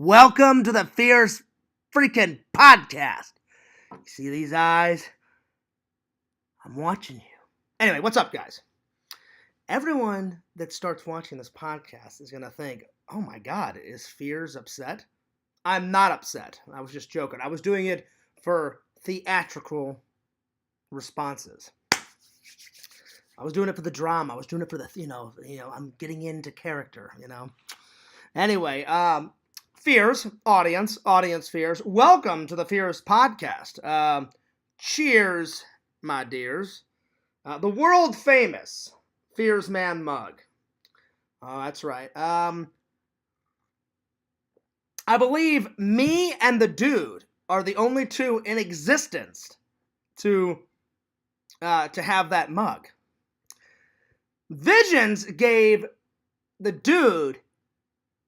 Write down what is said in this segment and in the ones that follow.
Welcome to the Fierce freaking podcast. You see these eyes? I'm watching you. Anyway, what's up, guys? Everyone that starts watching this podcast is going to think, oh my God, is Fears upset? I'm not upset. I was just joking. I was doing it for theatrical responses. I was doing it for the drama. I was doing it for the, I'm getting into character, Anyway, Fears, audience Fears, welcome to the Fears podcast. Cheers, my dears. The world famous Fears Man mug. Oh, that's right. I believe me and the dude are the only two in existence to have that mug. Visions gave the dude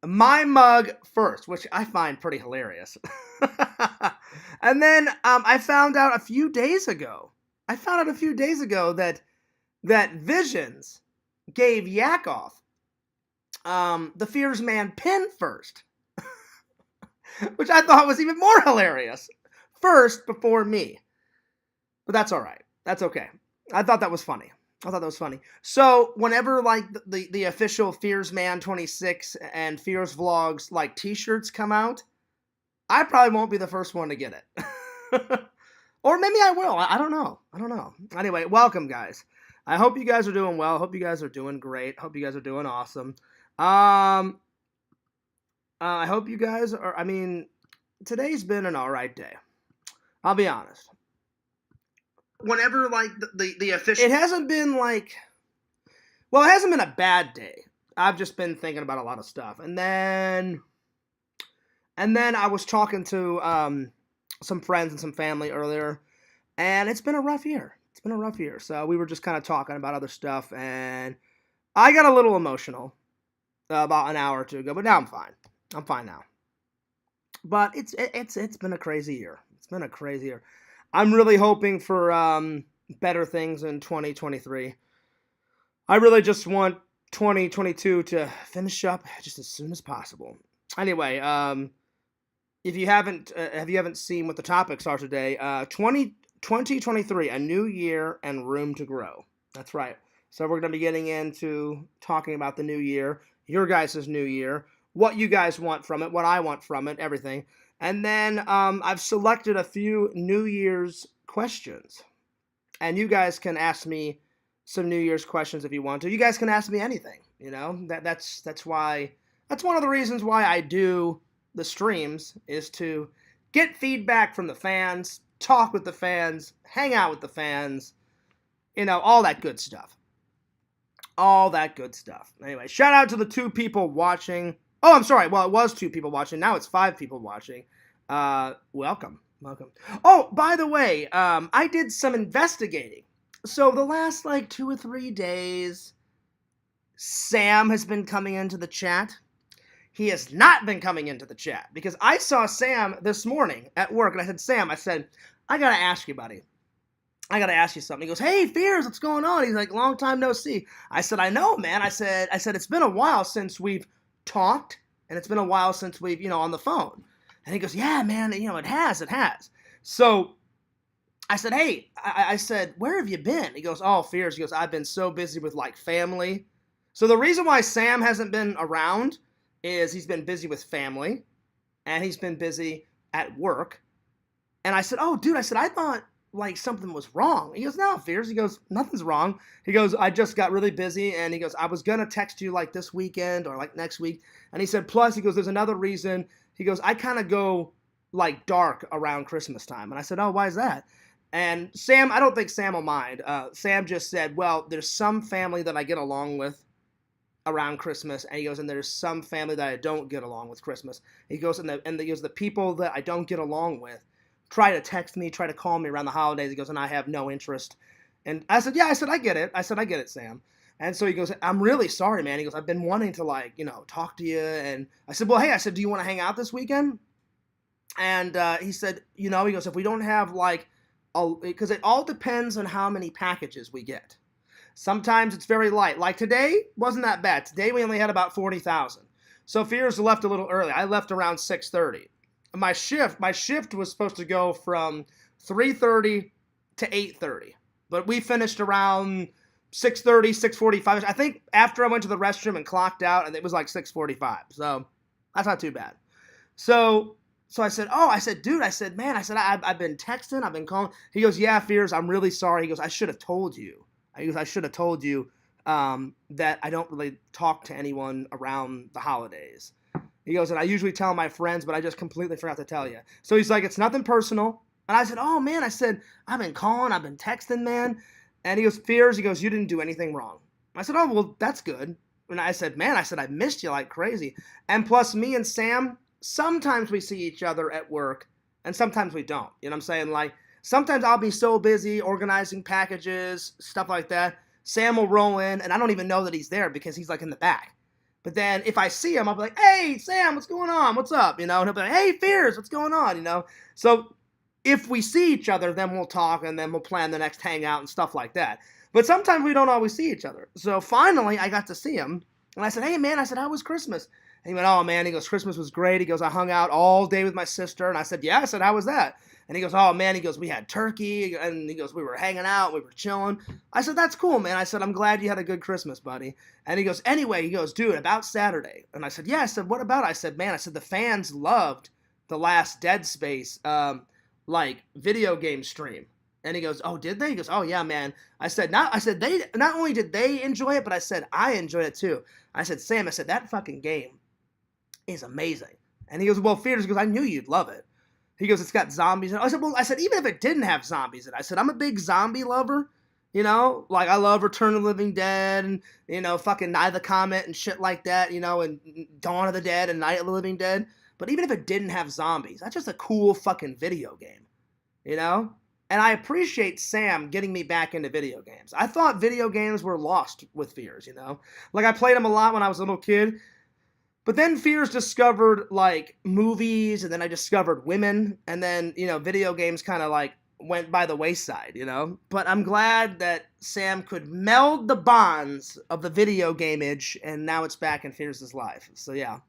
my mug first, which I find pretty hilarious. And then I found out a few days ago that Visions gave Yakov the Fears Man pin first, which I thought was even more hilarious. First before me. But that's all right. That's okay. I thought that was funny. So whenever like the official Fears Man 26 and Fears Vlogs like t-shirts come out, I probably won't be the first one to get it. Or maybe I will. I don't know. Anyway, welcome, guys. I hope you guys are doing well. Hope you guys are doing great. Hope you guys are doing awesome. I hope you guys are, today's been an alright day. I'll be honest. Whenever, like, the official... It hasn't been, like... Well, it hasn't been a bad day. I've just been thinking about a lot of stuff. And then I was talking to some friends and some family earlier, and it's been a rough year. So we were just kind of talking about other stuff, and I got a little emotional about an hour or two ago, but now I'm fine. I'm fine now. But it's been a crazy year. I'm really hoping for better things in 2023. I really just want 2022 to finish up just as soon as possible. Anyway, if you haven't seen what the topics are today, 2023, a new year and room to grow. That's right. So we're going to be getting into talking about the new year, your guys' new year, what you guys want from it, what I want from it, everything. And then I've selected a few New Year's questions. And you guys can ask me some New Year's questions if you want to. You guys can ask me anything, That's one of the reasons why I do the streams, is to get feedback from the fans, talk with the fans, hang out with the fans, all that good stuff. Anyway, shout out to the 2 people watching. Oh, I'm sorry. Well, it was 2 people watching. Now it's 5 people watching. Welcome. Oh, by the way, I did some investigating. So the last, 2 or 3 days, Sam has been coming into the chat. He has not been coming into the chat because I saw Sam this morning at work, and I said, Sam, I gotta ask you, buddy. I gotta ask you something. He goes, hey, Fears, what's going on? He's like, long time no see. I said, I know, man. I said, it's been a while since we've talked, and it's been a while since we've, on the phone. And he goes, yeah, man, it has. So I said, hey, I said, where have you been? He goes, oh, Fears. He goes, I've been so busy with, family. So the reason why Sam hasn't been around is he's been busy with family, and he's been busy at work. And I said, oh, dude, I thought, something was wrong. He goes, no, Fears. He goes, nothing's wrong. He goes, I just got really busy, and he goes, I was going to text you, this weekend or, next week. And he said, plus, he goes, there's another reason. He goes, I kind of go, dark around Christmas time. And I said, oh, why is that? And Sam, I don't think Sam will mind. Sam just said, well, there's some family that I get along with around Christmas. And he goes, and there's some family that I don't get along with Christmas. He goes, and the people that I don't get along with try to text me, try to call me around the holidays. He goes, and I have no interest. And I said, yeah, I get it, Sam. And so he goes, I'm really sorry, man. He goes, I've been wanting to, talk to you. And I said, well, hey, do you want to hang out this weekend? And he said, he goes, if we don't have, because it all depends on how many packages we get. Sometimes it's very light. Like today, wasn't that bad. Today we only had about 40,000. So Fears left a little early. I left around 6:30. My shift was supposed to go from 3:30 to 8:30, but we finished around 6:30, 6:45. I think after I went to the restroom and clocked out, and it was like 6:45. So that's not too bad. So I said, oh, I said, dude, I said, man, I said, I've been texting, I've been calling. He goes, yeah, Fears, I'm really sorry. He goes, I should have told you. He goes, I should have told you that I don't really talk to anyone around the holidays. He goes, and I usually tell my friends, but I just completely forgot to tell you. So he's like, it's nothing personal. And I said, oh, man, I said, I've been calling, I've been texting, man. And he goes, Fears, he goes, you didn't do anything wrong. I said, oh, well, that's good. And I said, man, I said, I missed you like crazy. And plus, me and Sam, sometimes we see each other at work, and sometimes we don't. You know what I'm saying? Like, sometimes I'll be so busy organizing packages, stuff like that. Sam will roll in, and I don't even know that he's there because he's, like, in the back. But then if I see him, I'll be like, hey, Sam, what's going on? What's up? You know, and he'll be like, hey, Fears, what's going on? You know? So if we see each other, then we'll talk, and then we'll plan the next hangout and stuff like that. But sometimes we don't always see each other. So finally, I got to see him, and I said, hey, man, I said, how was Christmas? And he went, oh, man, he goes, Christmas was great. He goes, I hung out all day with my sister. And I said, yeah. I said, how was that? And he goes, oh, man, he goes, we had turkey. And he goes, we were hanging out. We were chilling. I said, that's cool, man. I said, I'm glad you had a good Christmas, buddy. And he goes, anyway, he goes, dude, about Saturday. And I said, yeah. I said, what about it? I said, man, I said, the fans loved the last Dead Space, video game stream. And he goes, oh, did they? He goes, oh, yeah, man. I said, they not only did they enjoy it, but I said, I enjoyed it too. I said, Sam, I said, that fucking game is amazing. And he goes, well, Fears, goes, I knew you'd love it. He goes, it's got zombies in it. I said, even if it didn't have zombies in it, I said, I'm a big zombie lover. You know, like I love Return of the Living Dead and, you know, fucking Night of the Comet and shit like that, you know, and Dawn of the Dead and Night of the Living Dead. But even if it didn't have zombies, that's just a cool fucking video game, you know? And I appreciate Sam getting me back into video games. I thought video games were lost with Fears, you know? Like I played them a lot when I was a little kid. But then Fears discovered, like, movies, and then I discovered women, and then, you know, video games kind of, like, went by the wayside, you know? But I'm glad that Sam could meld the bonds of the video game age, and now it's back in Fears' life. So, yeah.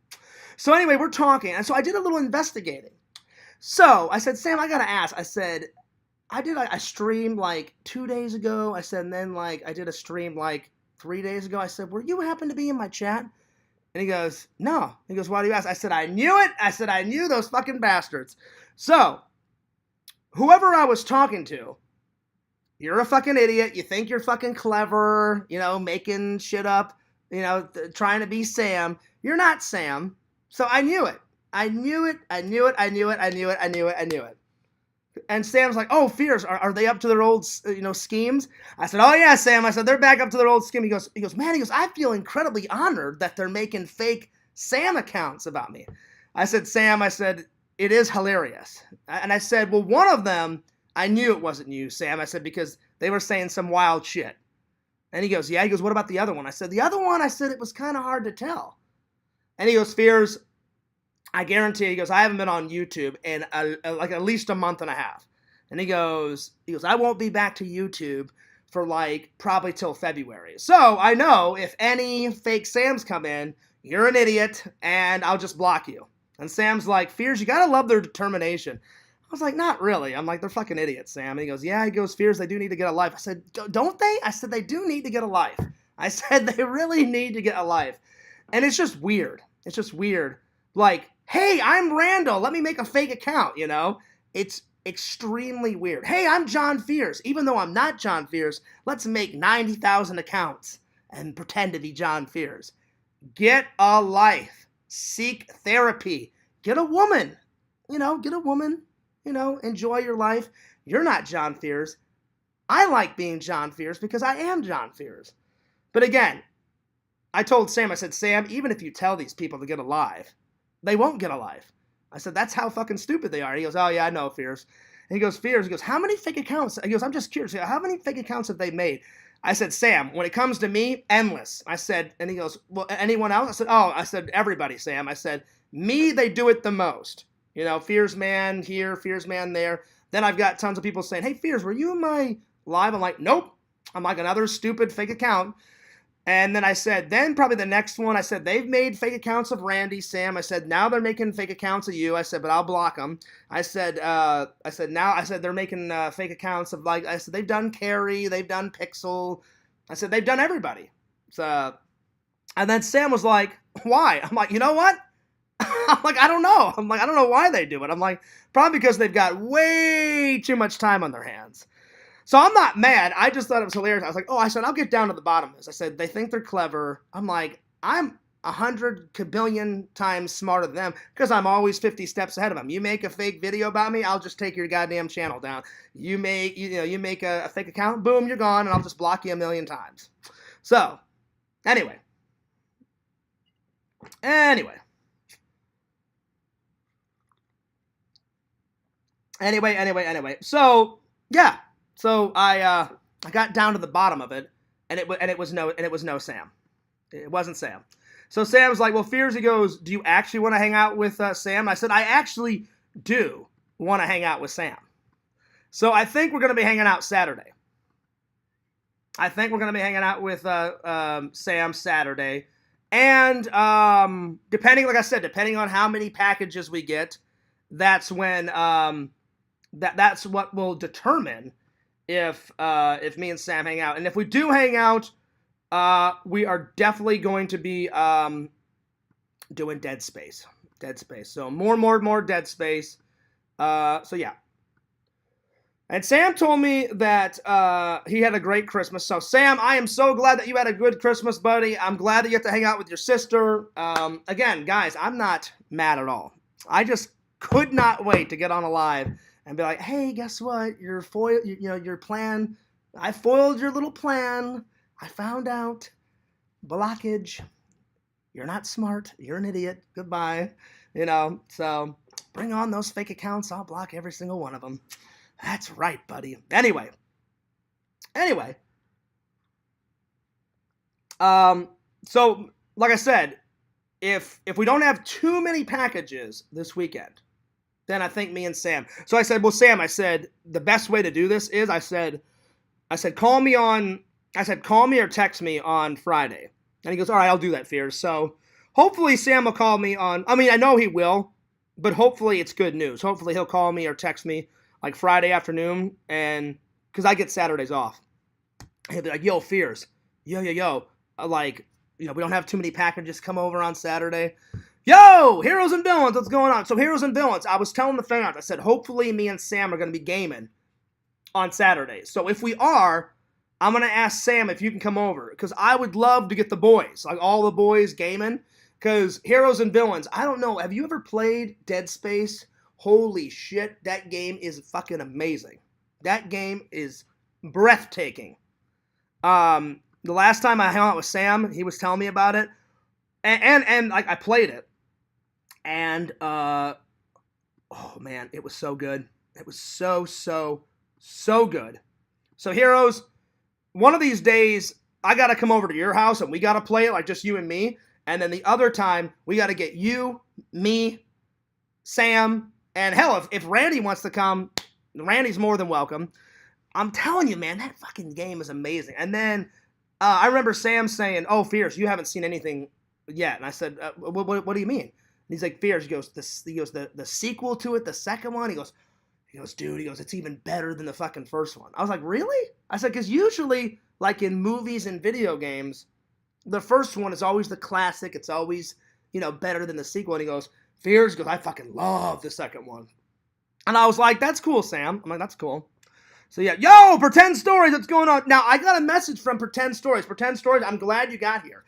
So, anyway, we're talking, and so I did a little investigating. So, I said, Sam, I gotta ask. I said, I streamed, like, 2 days ago. I said, and then, like, I did a stream, like, 3 days ago. I said, were you happen to be in my chat? And he goes, no. He goes, why do you ask? I said, I knew it. I said, I knew those fucking bastards. So, whoever I was talking to, you're a fucking idiot. You think you're fucking clever, you know, making shit up, you know, trying to be Sam. You're not Sam. So I knew it. I knew it. I knew it. I knew it. I knew it. I knew it. I knew it. And Sam's like, oh, Fears, are they up to their old, you know, schemes? I said, oh, yeah, Sam. I said, they're back up to their old scheme. He goes, man, he goes, I feel incredibly honored that they're making fake Sam accounts about me. I said, Sam, I said, it is hilarious. And I said, well, one of them, I knew it wasn't you, Sam. I said, because they were saying some wild shit. And he goes, yeah. He goes, what about the other one? I said, the other one, I said, it was kind of hard to tell. And he goes, Fears, I guarantee, he goes, I haven't been on YouTube in like at least a month and a half. And he goes, I won't be back to YouTube for like probably till February. So I know if any fake Sams come in, you're an idiot and I'll just block you. And Sam's like, Fears, you gotta love their determination. I was like, not really. I'm like, they're fucking idiots, Sam. And he goes, yeah. He goes, Fears, they do need to get a life. I said, don't they? I said, they do need to get a life. I said, they really need to get a life. And it's just weird. It's just weird. Like, hey, I'm Randall. Let me make a fake account, you know? It's extremely weird. Hey, I'm John Fears. Even though I'm not John Fears, let's make 90,000 accounts and pretend to be John Fears. Get a life. Seek therapy. Get a woman. You know, get a woman. You know, enjoy your life. You're not John Fears. I like being John Fears because I am John Fears. But again, I told Sam, I said, Sam, even if you tell these people to get a life, they won't get a life. I said, that's how fucking stupid they are. He goes, oh, yeah, I know, Fears. And he goes, Fears, he goes, how many fake accounts? He goes, I'm just curious. How many fake accounts have they made? I said, Sam, when it comes to me, endless. I said, and he goes, well, anyone else? I said, oh, I said, everybody, Sam. I said, me, they do it the most. You know, Fears Man here, Fears Man there. Then I've got tons of people saying, hey, Fears, were you in my live? I'm like, nope. I'm like another stupid fake account. And then I said, then probably the next one, I said, they've made fake accounts of Randy, Sam. I said, now they're making fake accounts of you. I said, but I'll block them. I said, they're making fake accounts of, like, I said, they've done Carrie, they've done Pixel. I said, they've done everybody. So, and then Sam was like, why? I'm like, you know what? I'm like, I don't know. I'm like, I don't know why they do it. I'm like, probably because they've got way too much time on their hands. So I'm not mad. I just thought it was hilarious. I was like, oh, I said, I'll get down to the bottom of this. I said, they think they're clever. I'm like, I'm 100 kabillion times smarter than them because I'm always 50 steps ahead of them. You make a fake video about me, I'll just take your goddamn channel down. You make a fake account, boom, you're gone, and I'll just block you a million times. So, anyway. Anyway, so yeah, so I got down to the bottom of it, and it was no Sam. It wasn't Sam. So Sam's like, well, Fears, he goes, do you actually want to hang out with Sam? I said, I actually do want to hang out with Sam. So I think we're going to be hanging out Saturday. I think we're going to be hanging out with Sam Saturday. And depending on how many packages we get, that's when that's what will determine if me and Sam hang out. And if we do hang out, we are definitely going to be doing Dead Space. So more Dead Space. So yeah. And Sam told me that he had a great Christmas. So Sam, I am so glad that you had a good Christmas, buddy. I'm glad that you get to hang out with your sister. Again, guys, I'm not mad at all. I just could not wait to get on a live and be like, hey, guess what? Your plan, I foiled your little plan. I found out. Blockage. You're not smart. You're an idiot. Goodbye. So bring on those fake accounts. I'll block every single one of them. That's right, buddy. Anyway. So, like I said, if we don't have too many packages this weekend, then I think me and Sam. So I said, well, Sam, I said, the best way to do this is, I said, call me or text me on Friday. And he goes, all right, I'll do that, Fears. So hopefully Sam will call me I know he will, but hopefully it's good news. Hopefully he'll call me or text me like Friday afternoon, and because I get Saturdays off. He'll be like, yo, Fears, yo, like, we don't have too many packages come over on Saturday. Yo, Heroes and Villains, what's going on? So Heroes and Villains, I was telling the fans, I said, hopefully me and Sam are going to be gaming on Saturdays. So if we are, I'm going to ask Sam if you can come over, because I would love to get the boys, like all the boys gaming, because Heroes and Villains, I don't know, have you ever played Dead Space? Holy shit, that game is fucking amazing. That game is breathtaking. The last time I hung out with Sam, he was telling me about it, and like I played it, and oh man, it was so good. It was so good. So Heroes, one of these days I gotta come over to your house and we gotta play it, like just you and me, and then the other time we gotta get you, me, Sam. And hell, if Randy wants to come, Randy's more than welcome. I'm telling you, man, that fucking game is amazing. And then I remember Sam saying, oh, Fierce, you haven't seen anything yet. And I said, what do you mean? And he's like, Fierce, he goes, the sequel to it, the second one, he goes, dude, it's even better than the fucking first one. I was like, really? I said, because usually, like in movies and video games, the first one is always the classic. It's always, better than the sequel. And he goes, Fears, goes, I fucking love the second one. And I was like, that's cool, Sam. I'm like, that's cool. So yeah, yo, Pretend Stories, what's going on? Now, I got a message from Pretend Stories. Pretend Stories, I'm glad you got here.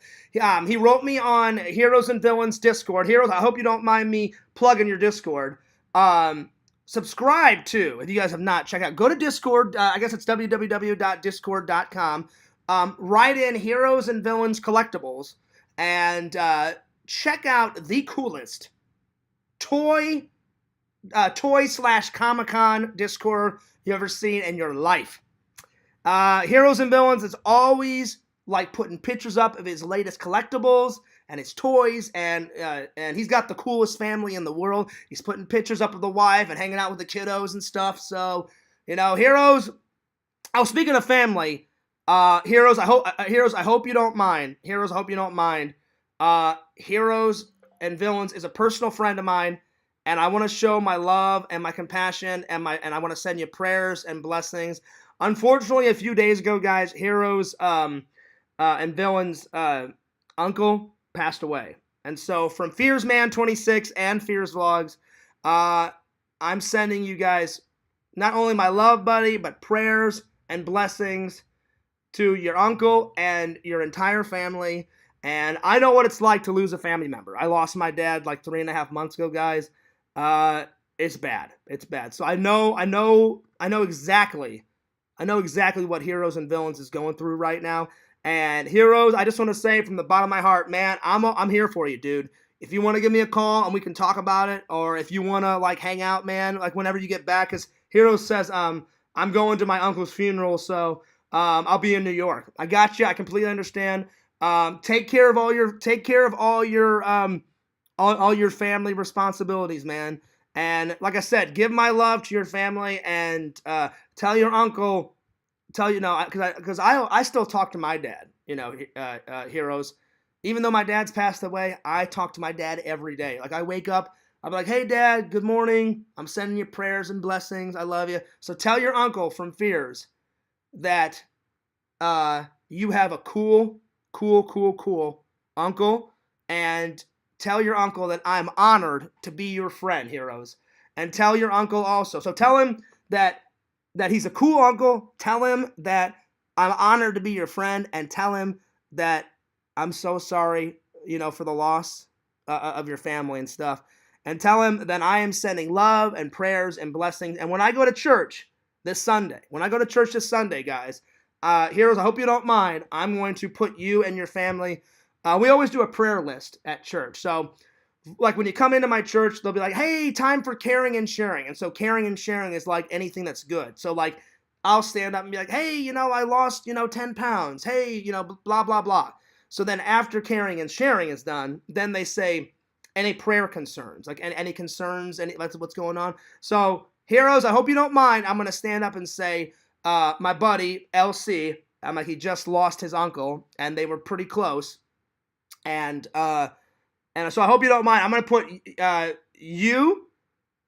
He wrote me on Heroes and Villains Discord. Heroes, I hope you don't mind me plugging your Discord. Subscribe to, if you guys have not, check out, go to Discord. I guess it's www.discord.com. Write in Heroes and Villains Collectibles and check out the coolest toy/Comic-Con Discord you ever seen in your life. Heroes and Villains is always like putting pictures up of his latest collectibles and his toys, and he's got the coolest family in the world. He's putting pictures up of the wife and hanging out with the kiddos and stuff. So, Heroes. Oh, speaking of family, Heroes, I hope you don't mind. Heroes, I hope you don't mind. Heroes and Villains is a personal friend of mine, and I want to show my love and my compassion and I want to send you prayers and blessings. Unfortunately, a few days ago, guys, Heroes and Villains uncle passed away, and so from Fears Man 26 and Fears Vlogs, I'm sending you guys not only my love, buddy, but prayers and blessings to your uncle and your entire family. And I know what it's like to lose a family member. I lost my dad like 3.5 months ago, guys. It's bad. It's bad. So I know exactly what Heroes and Villains is going through right now. And Heroes, I just want to say from the bottom of my heart, man, I'm here for you, dude. If you want to give me a call and we can talk about it, or if you want to like hang out, man, like whenever you get back, because Heroes says I'm going to my uncle's funeral, so I'll be in New York. I got you. I completely understand. Take care of all your family responsibilities, man. And like I said, give my love to your family and tell your uncle. Because I still talk to my dad. Heroes. Even though my dad's passed away, I talk to my dad every day. Like I wake up, I'm like, hey dad, good morning. I'm sending you prayers and blessings. I love you. So tell your uncle from Fears that you have a cool uncle, and tell your uncle that I'm honored to be your friend, Heroes. And tell your uncle also. So tell him that he's a cool uncle. Tell him that I'm honored to be your friend, and tell him that I'm so sorry, for the loss of your family and stuff. And tell him that I am sending love and prayers and blessings. And when I go to church this Sunday, guys, Heroes, I hope you don't mind. I'm going to put you and your family. We always do a prayer list at church. So, like when you come into my church, they'll be like, hey, time for caring and sharing. And so caring and sharing is like anything that's good. So like I'll stand up and be like, hey, I lost, 10 pounds. Hey, blah, blah, blah. So then after caring and sharing is done, then they say any prayer concerns, like any concerns, that's what's going on. So Heroes, I hope you don't mind. I'm going to stand up and say, my buddy, LC, he just lost his uncle, and they were pretty close. And so I hope you don't mind. I'm going to put you,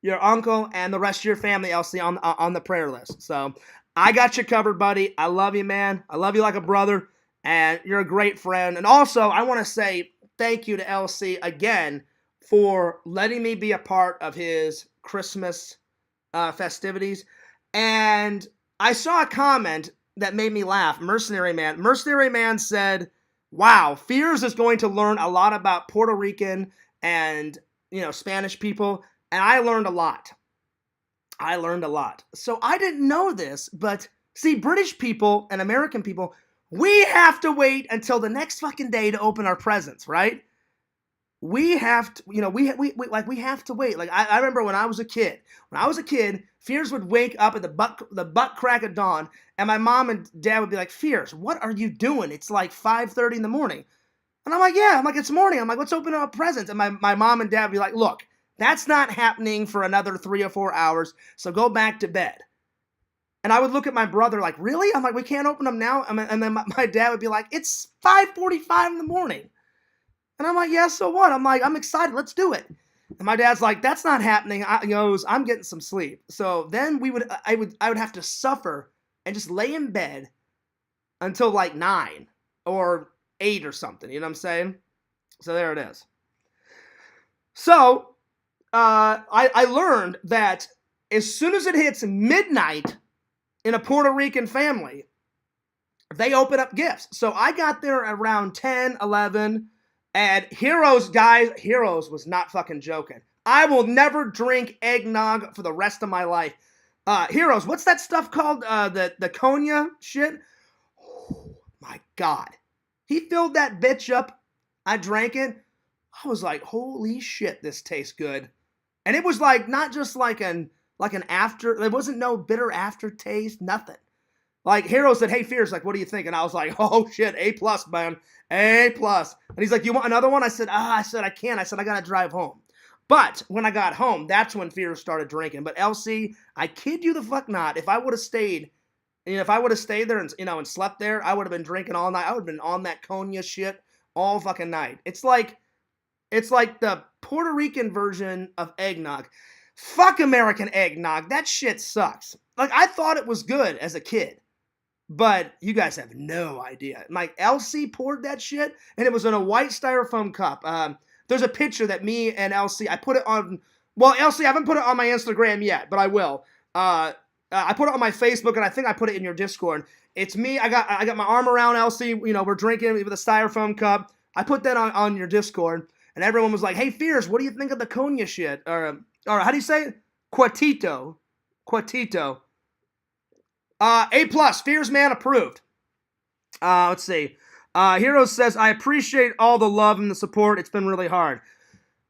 your uncle, and the rest of your family, LC, on the prayer list. So I got you covered, buddy. I love you, man. I love you like a brother, and you're a great friend. And also, I want to say thank you to LC again for letting me be a part of his Christmas festivities. And I saw a comment that made me laugh. Mercenary Man said, wow, Fears is going to learn a lot about Puerto Rican and, Spanish people. And I learned a lot. So I didn't know this, but see, British people and American people, we have to wait until the next fucking day to open our presents, right? We have to, we have to wait. Like I remember when I was a kid. Fears would wake up at the butt crack of dawn, and my mom and dad would be like, Fears, what are you doing? It's like 5:30 in the morning. And I'm like, yeah. I'm like, it's morning. I'm like, let's open up presents. And my mom and dad would be like, look, that's not happening for another 3 or 4 hours, so go back to bed. And I would look at my brother like, really? I'm like, we can't open them now? And then my dad would be like, it's 5:45 in the morning. And I'm like, yeah, so what? I'm like, I'm excited. Let's do it. And my dad's like, that's not happening. I'm getting some sleep. So then I would have to suffer and just lay in bed until like 9 or 8 or something. You know what I'm saying? So there it is. So I learned that as soon as it hits midnight in a Puerto Rican family, they open up gifts. So I got there around 10, 11, and Heroes was not fucking joking. I will never drink eggnog for the rest of my life. Heroes, what's that stuff called? The cognac shit? Oh my God. He filled that bitch up. I drank it. I was like, holy shit, this tastes good. And it was like, not just like an after, there wasn't no bitter aftertaste, nothing. Like, Heroes said, hey, Fears, like, what do you think? And I was like, oh, shit, A+, man, A+. And he's like, you want another one? I said, I can't. I said, I got to drive home. But when I got home, that's when Fears started drinking. But LC, I kid you the fuck not, if I would have stayed If I would have stayed there and slept there, I would have been drinking all night. I would have been on that cognac shit all fucking night. It's like the Puerto Rican version of eggnog. Fuck American eggnog. That shit sucks. Like, I thought it was good as a kid, but you guys have no idea. Like, Elsie poured that shit, and it was in a white styrofoam cup. There's a picture that me and Elsie, I put it on. Well, Elsie, I haven't put it on my Instagram yet, but I will. I put it on my Facebook, and I think I put it in your Discord. It's me. I got my arm around Elsie. We're drinking with a styrofoam cup. I put that on your Discord, and everyone was like, "Hey, Fierce, what do you think of the cognac shit?" Or how do you say it? Quatito. A+, Fierce man approved. Let's see. Hero says, I appreciate all the love and the support. It's been really hard.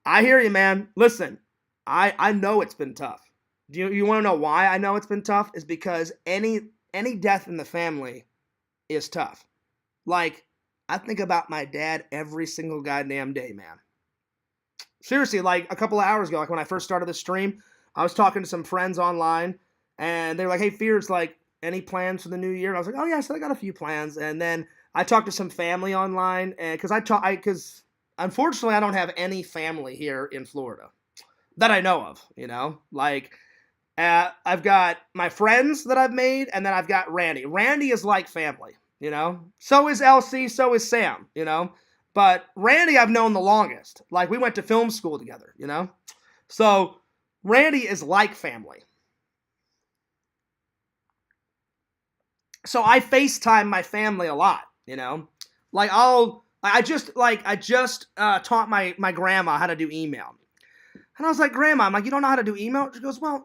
I hear you, man. Listen, I know it's been tough. Do you want to know why I know it's been tough? Is because any death in the family is tough. Like, I think about my dad every single goddamn day, man. Seriously, like a couple of hours ago, like when I first started the stream, I was talking to some friends online, and they were like, "Hey, Fears, like, any plans for the new year?" And I was like, "Oh yeah, I got a few plans." And then I talked to some family online, and because unfortunately I don't have any family here in Florida that I know of. Like. I've got my friends that I've made, and then I've got Randy. Randy is like family, So is Elsie, so is Sam, But Randy I've known the longest. Like, we went to film school together, So Randy is like family. So I FaceTime my family a lot, Like, I just taught my grandma how to do email. And I was like, Grandma, I'm like, you don't know how to do email?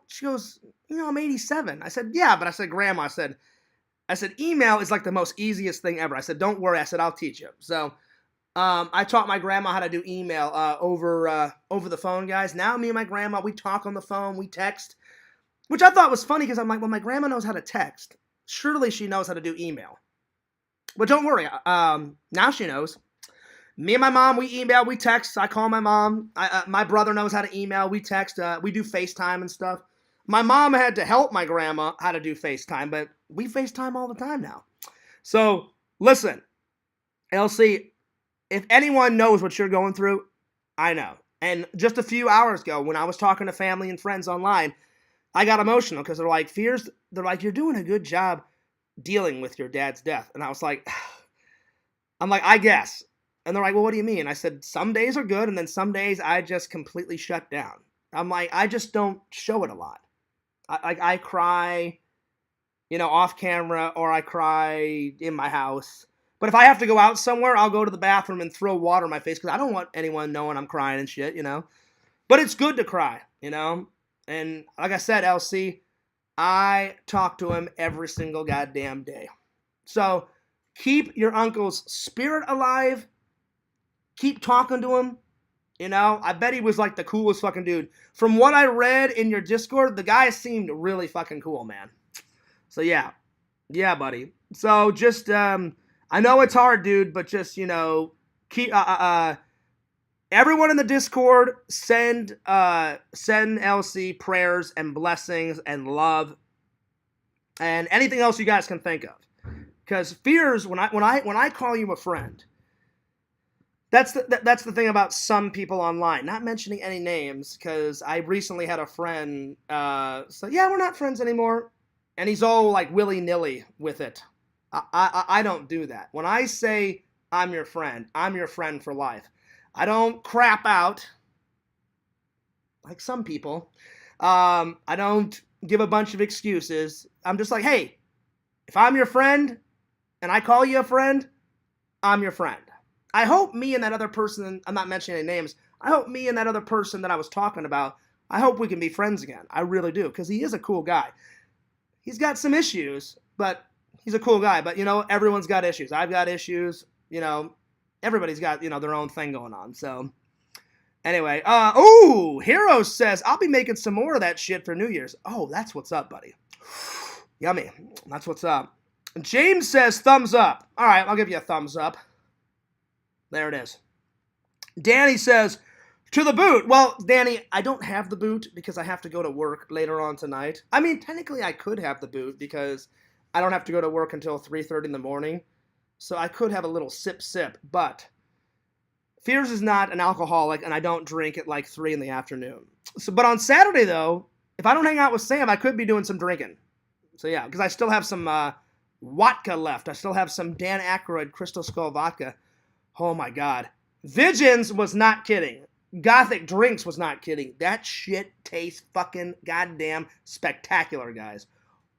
She goes, I'm 87. I said, yeah, but I said, Grandma, I said, email is like the most easiest thing ever. I said, don't worry. I said, I'll teach you. So I taught my grandma how to do email over the phone, guys. Now me and my grandma, we talk on the phone, we text, which I thought was funny because I'm like, well, my grandma knows how to text. Surely she knows how to do email. But don't worry. Now she knows. Me and my mom, we email, we text. I call my mom. My brother knows how to email. We text. We do FaceTime and stuff. My mom had to help my grandma how to do FaceTime, but we FaceTime all the time now. So, listen, Elsie, if anyone knows what you're going through, I know. And just a few hours ago, when I was talking to family and friends online, I got emotional because they're like, you're doing a good job dealing with your dad's death. And I was like, I guess. And they're like, well, what do you mean? I said, some days are good, and then some days I just completely shut down. I'm like, I just don't show it a lot. I cry, off camera, or I cry in my house. But if I have to go out somewhere, I'll go to the bathroom and throw water in my face because I don't want anyone knowing I'm crying and shit, But it's good to cry, And like I said, LC, I talk to him every single goddamn day. So keep your uncle's spirit alive. Keep talking to him. I bet he was like the coolest fucking dude. From what I read in your Discord, the guy seemed really fucking cool, man. So yeah. Yeah, buddy. So just, I know it's hard, dude, but just, keep, everyone in the Discord, send LC prayers and blessings and love and anything else you guys can think of. Because Fears, when I call you a friend, that's the thing about some people online. Not mentioning any names, because I recently had a friend say, yeah, we're not friends anymore. And he's all like willy-nilly with it. I don't do that. When I say I'm your friend for life. I don't crap out like some people. I don't give a bunch of excuses. I'm just like, hey, if I'm your friend and I call you a friend, I'm your friend. I hope me and that other person, I'm not mentioning any names, I hope me and that other person that I was talking about, I hope we can be friends again. I really do, because he is a cool guy. He's got some issues, but he's a cool guy. But, everyone's got issues. I've got issues. Everybody's got, their own thing going on. So, anyway. Hero says, I'll be making some more of that shit for New Year's. Oh, that's what's up, buddy. Yummy. That's what's up. James says, thumbs up. All right, I'll give you a thumbs up. There it is. Danny says, to the boot. Well, Danny, I don't have the boot because I have to go to work later on tonight. I mean, technically I could have the boot because I don't have to go to work until 3:30 in the morning. So I could have a little sip, but Fears is not an alcoholic, and I don't drink at like 3 in the afternoon. So, but on Saturday, though, if I don't hang out with Sam, I could be doing some drinking. So, yeah, because I still have some vodka left. I still have some Dan Aykroyd Crystal Skull vodka. Oh, my God. Visions was not kidding. Gothic Drinks was not kidding. That shit tastes fucking goddamn spectacular, guys.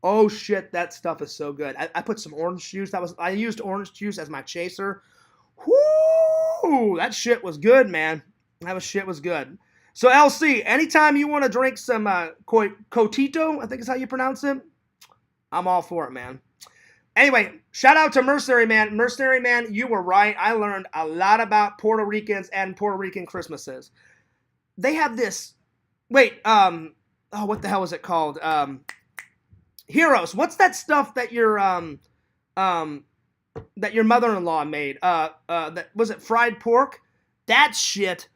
Oh, shit, that stuff is so good. I put some orange juice. I used orange juice as my chaser. Whoo! That shit was good, man. Shit was good. So, LC, anytime you want to drink some Cotito, I think is how you pronounce it, I'm all for it, man. Anyway, shout out to Mercenary Man. Mercenary Man, you were right. I learned a lot about Puerto Ricans and Puerto Rican Christmases. They have this, what the hell is it called? Heroes. What's that stuff that your mother-in-law made? Was it fried pork? That shit.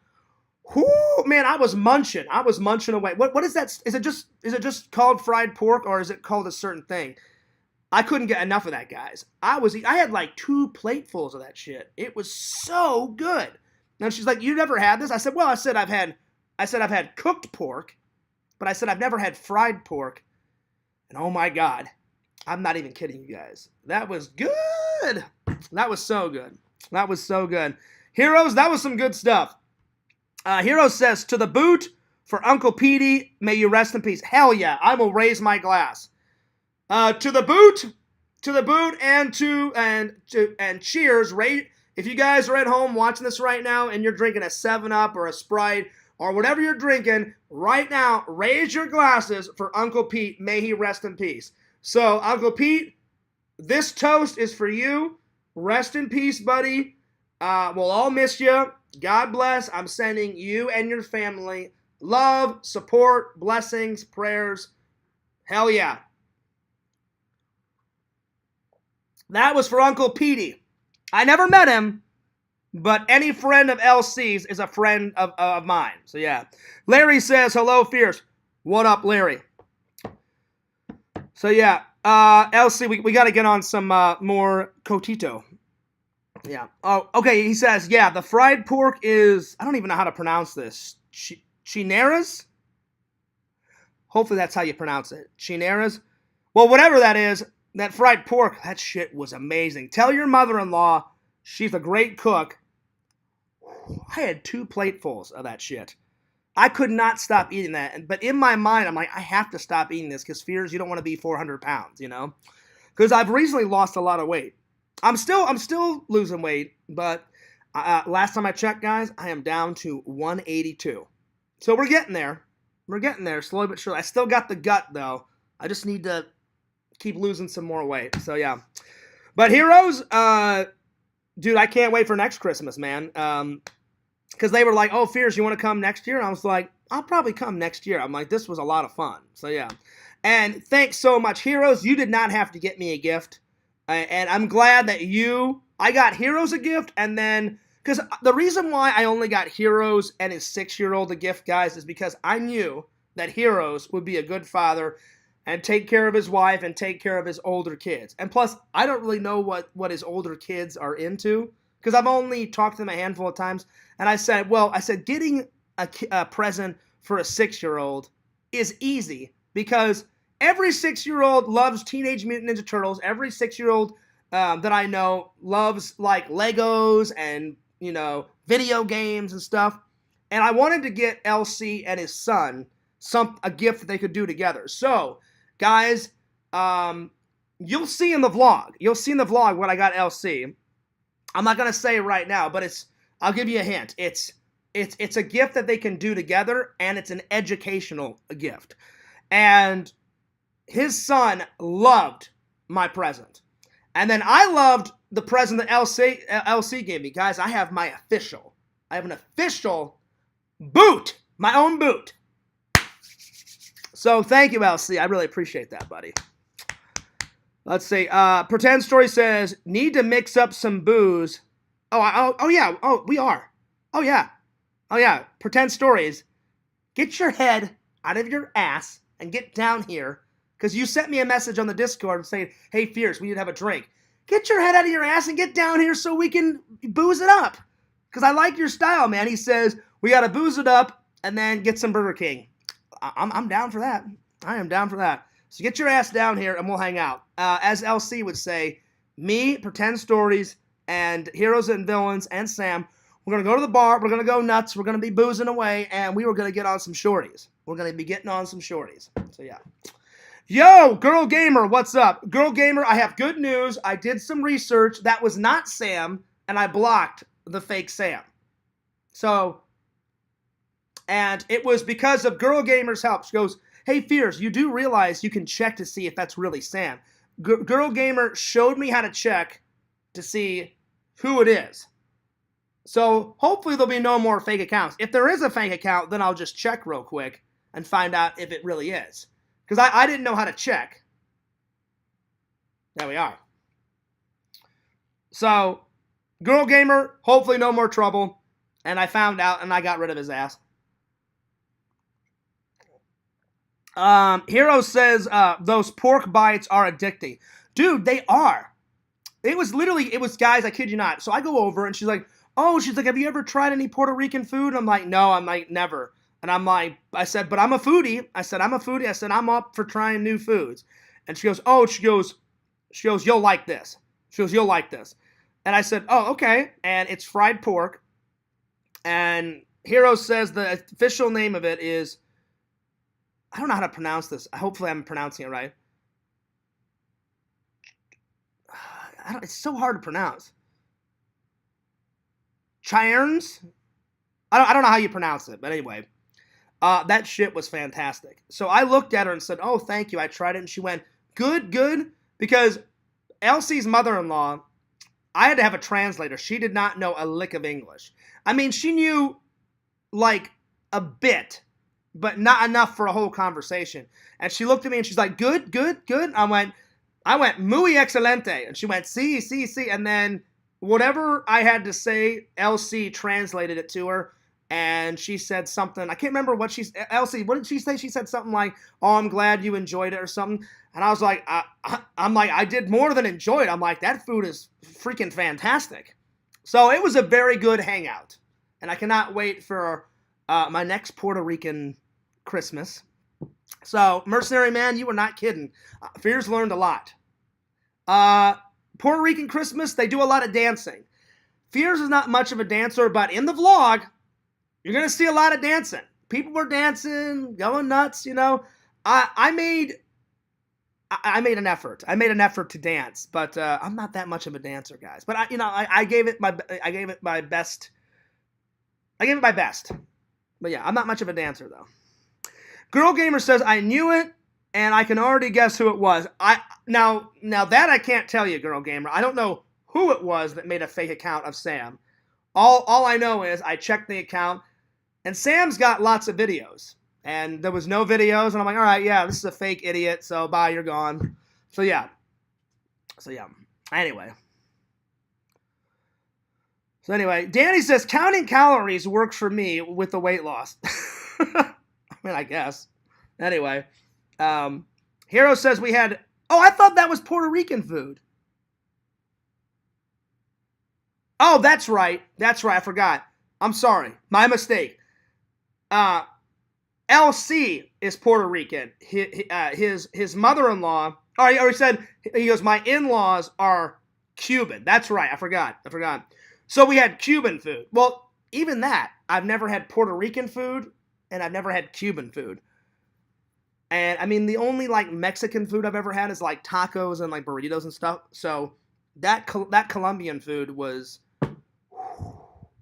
Whoo, man, I was munching away. What is that? Is it just called fried pork, or is it called a certain thing? I couldn't get enough of that, guys. I had like 2 platefuls of that shit. It was so good. And she's like, "You never had this?" I said, "Well, I've had cooked pork, but I said I've never had fried pork." And oh my God, I'm not even kidding you guys. That was good. That was so good. That was so good. Heroes, that was some good stuff. Heroes says, "To the boot for Uncle Petey, may you rest in peace." Hell yeah, I will raise my glass. To the boot, and cheers. If you guys are at home watching this right now and you're drinking a 7-Up or a Sprite or whatever you're drinking right now, raise your glasses for Uncle Pete. May he rest in peace. So, Uncle Pete, this toast is for you. Rest in peace, buddy. We'll all miss you. God bless. I'm sending you and your family love, support, blessings, prayers. Hell yeah. That was for Uncle Petey. I never met him, but any friend of LC's is a friend of mine. So yeah. Larry says, "Hello, Fierce." What up, Larry? So yeah, LC, we got to get on some more Cotito. Yeah. Oh, okay. He says, yeah, the fried pork is, I don't even know how to pronounce this. Chineras? Hopefully that's how you pronounce it. Chineras? Well, whatever that is, that fried pork, that shit was amazing. Tell your mother-in-law she's a great cook. I had 2 platefuls of that shit. I could not stop eating that. But in my mind, I'm like, I have to stop eating this because Fears, you don't want to be 400 pounds, you know? Because I've recently lost a lot of weight. I'm still losing weight, but last time I checked, guys, I am down to 182. So we're getting there. We're getting there, slowly but surely. I still got the gut, though. I just need to keep losing some more weight. So, yeah. But Heroes, dude, I can't wait for next Christmas, man. Because they were like, "Oh, Fears, you want to come next year?" And I was like, "I'll probably come next year." I'm like, this was a lot of fun. So, yeah. And thanks so much, Heroes. You did not have to get me a gift. And I'm glad that I got Heroes a gift, and then, because the reason why I only got Heroes and his 6-year-old a gift, guys, is because I knew that Heroes would be a good father and take care of his wife and take care of his older kids. And plus, I don't really know what his older kids are into, because I've only talked to them a handful of times, and I said, getting a present for a 6-year-old is easy, because every 6-year-old loves Teenage Mutant Ninja Turtles. Every 6-year-old that I know loves, like, Legos and, video games and stuff. And I wanted to get LC and his son a gift that they could do together. So, guys, you'll see in the vlog. You'll see in the vlog what I got LC. I'm not going to say it right now, but I'll give you a hint. It's a gift that they can do together, and it's an educational gift. And his son loved my present. And then I loved the present that LC gave me. Guys, I have an official boot. My own boot. So thank you, LC. I really appreciate that, buddy. Let's see. Pretend Story says, "Need to mix up some booze." Oh, yeah. Oh, we are. Oh, yeah. Pretend Stories. Get your head out of your ass and get down here, because you sent me a message on the Discord saying, hey, Fierce, we need to have a drink. Get your head out of your ass and get down here so we can booze it up. Because I like your style, man. He says, we got to booze it up and then get some Burger King. I'm down for that. I am down for that. So get your ass down here and we'll hang out. As LC would say, me, Pretend Stories, and Heroes and Villains, and Sam, we're going to go to the bar. We're going to go nuts. We're going to be boozing away, and we were going to get on some shorties. We're going to be getting on some shorties. So, yeah. Yo, Girl Gamer, what's up? Girl Gamer, I have good news. I did some research. That was not Sam, and I blocked the fake Sam. So, and it was because of Girl Gamer's help. She goes, hey, Fierce, you do realize you can check to see if that's really Sam. Girl Gamer showed me how to check to see who it is. So, hopefully there'll be no more fake accounts. If there is a fake account, then I'll just check real quick and find out if it really is. Because I didn't know how to check. There we are. So, Girl Gamer, hopefully no more trouble. And I found out and I got rid of his ass. Hero says those pork bites are addicting. Dude, they are. It was, guys, I kid you not. So I go over and she's like, have you ever tried any Puerto Rican food? I'm like, no, I'm like, never. And I'm like, I said, but I'm a foodie. I said, I'm up for trying new foods. And she goes, you'll like this. She goes, you'll like this. And I said, oh, okay. And it's fried pork. And Hero says the official name of it is, I don't know how to pronounce this. Hopefully I'm pronouncing it right. It's so hard to pronounce. Chierns? I don't know how you pronounce it, but anyway. That shit was fantastic. So I looked at her and said, oh, thank you. I tried it. And she went, good. Because Elsie's mother-in-law, I had to have a translator. She did not know a lick of English. I mean, she knew, like, a bit, but not enough for a whole conversation. And she looked at me and she's like, good. I went, muy excelente. And she went, sí. And then whatever I had to say, LC translated it to her. And she said something, I can't remember what Elsie, what did she say? She said something like, oh, I'm glad you enjoyed it or something. And I was like, I did more than enjoy it. I'm like, that food is freaking fantastic. So it was a very good hangout. And I cannot wait for my next Puerto Rican Christmas. So, Mercenary Man, you were not kidding. Fears learned a lot. Puerto Rican Christmas, they do a lot of dancing. Fears is not much of a dancer, but in the vlog, you're going to see a lot of dancing. People were dancing, going nuts, you know. I made an effort. I made an effort to dance, but I'm not that much of a dancer, guys. But I gave it my best. I gave it my best. But yeah, I'm not much of a dancer though. Girl Gamer says I knew it, and I can already guess who it was. Now that I can't tell you, Girl Gamer. I don't know who it was that made a fake account of Sam. All I know is I checked the account. And Sam's got lots of videos. And there was no videos. And I'm like, all right, yeah, this is a fake idiot. So bye, you're gone. So yeah. Anyway. Danny says, counting calories works for me with the weight loss. I mean, I guess. Anyway. Hero says we had... Oh, I thought that was Puerto Rican food. Oh, that's right. I forgot. I'm sorry. My mistake. LC is Puerto Rican. His mother-in-law, or he said, he goes, my in-laws are Cuban. That's right. I forgot. So we had Cuban food. Well, even that, I've never had Puerto Rican food, and I've never had Cuban food. And I mean, the only like Mexican food I've ever had is like tacos and like burritos and stuff. So that Colombian food was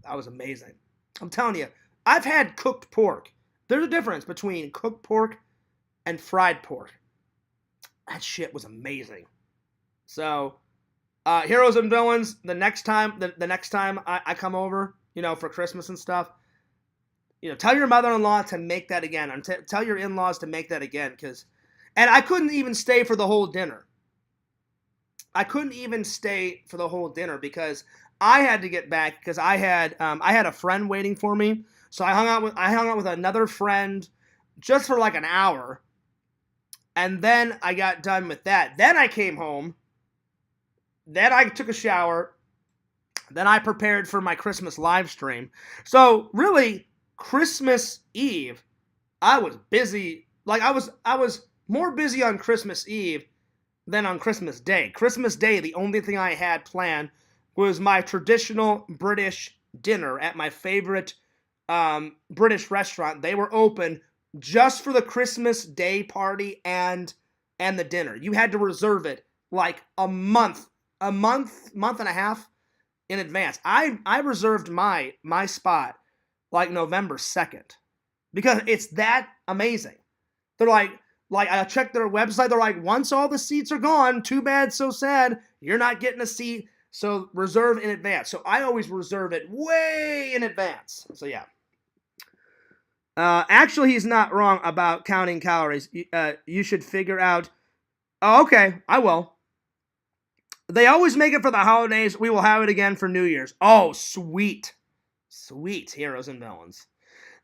amazing. I'm telling you, I've had cooked pork. There's a difference between cooked pork and fried pork. That shit was amazing. So, Heroes and Villains, the next time I come over, for Christmas and stuff, tell your mother-in-law to make that again. And tell your in-laws to make that again. And I couldn't even stay for the whole dinner. Because I had to get back because I had a friend waiting for me. So I hung out with another friend just for like an hour. And then I got done with that. Then I came home. Then I took a shower. Then I prepared for my Christmas live stream. So really, Christmas Eve, I was busy. Like I was more busy on Christmas Eve than on Christmas Day. Christmas Day, the only thing I had planned was my traditional British dinner at my favorite British restaurant. They were open just for the Christmas Day party and the dinner. You had to reserve it like month and a half in advance. I reserved my spot like November 2nd because it's that amazing. They're like I checked their website. They're like, once all the seats are gone, too bad, so sad. You're not getting a seat. So reserve in advance. So I always reserve it way in advance. So yeah. Actually, he's not wrong about counting calories. You should figure out. Oh, okay, I will. They always make it for the holidays. We will have it again for New Year's. Oh, sweet. Sweet heroes and villains.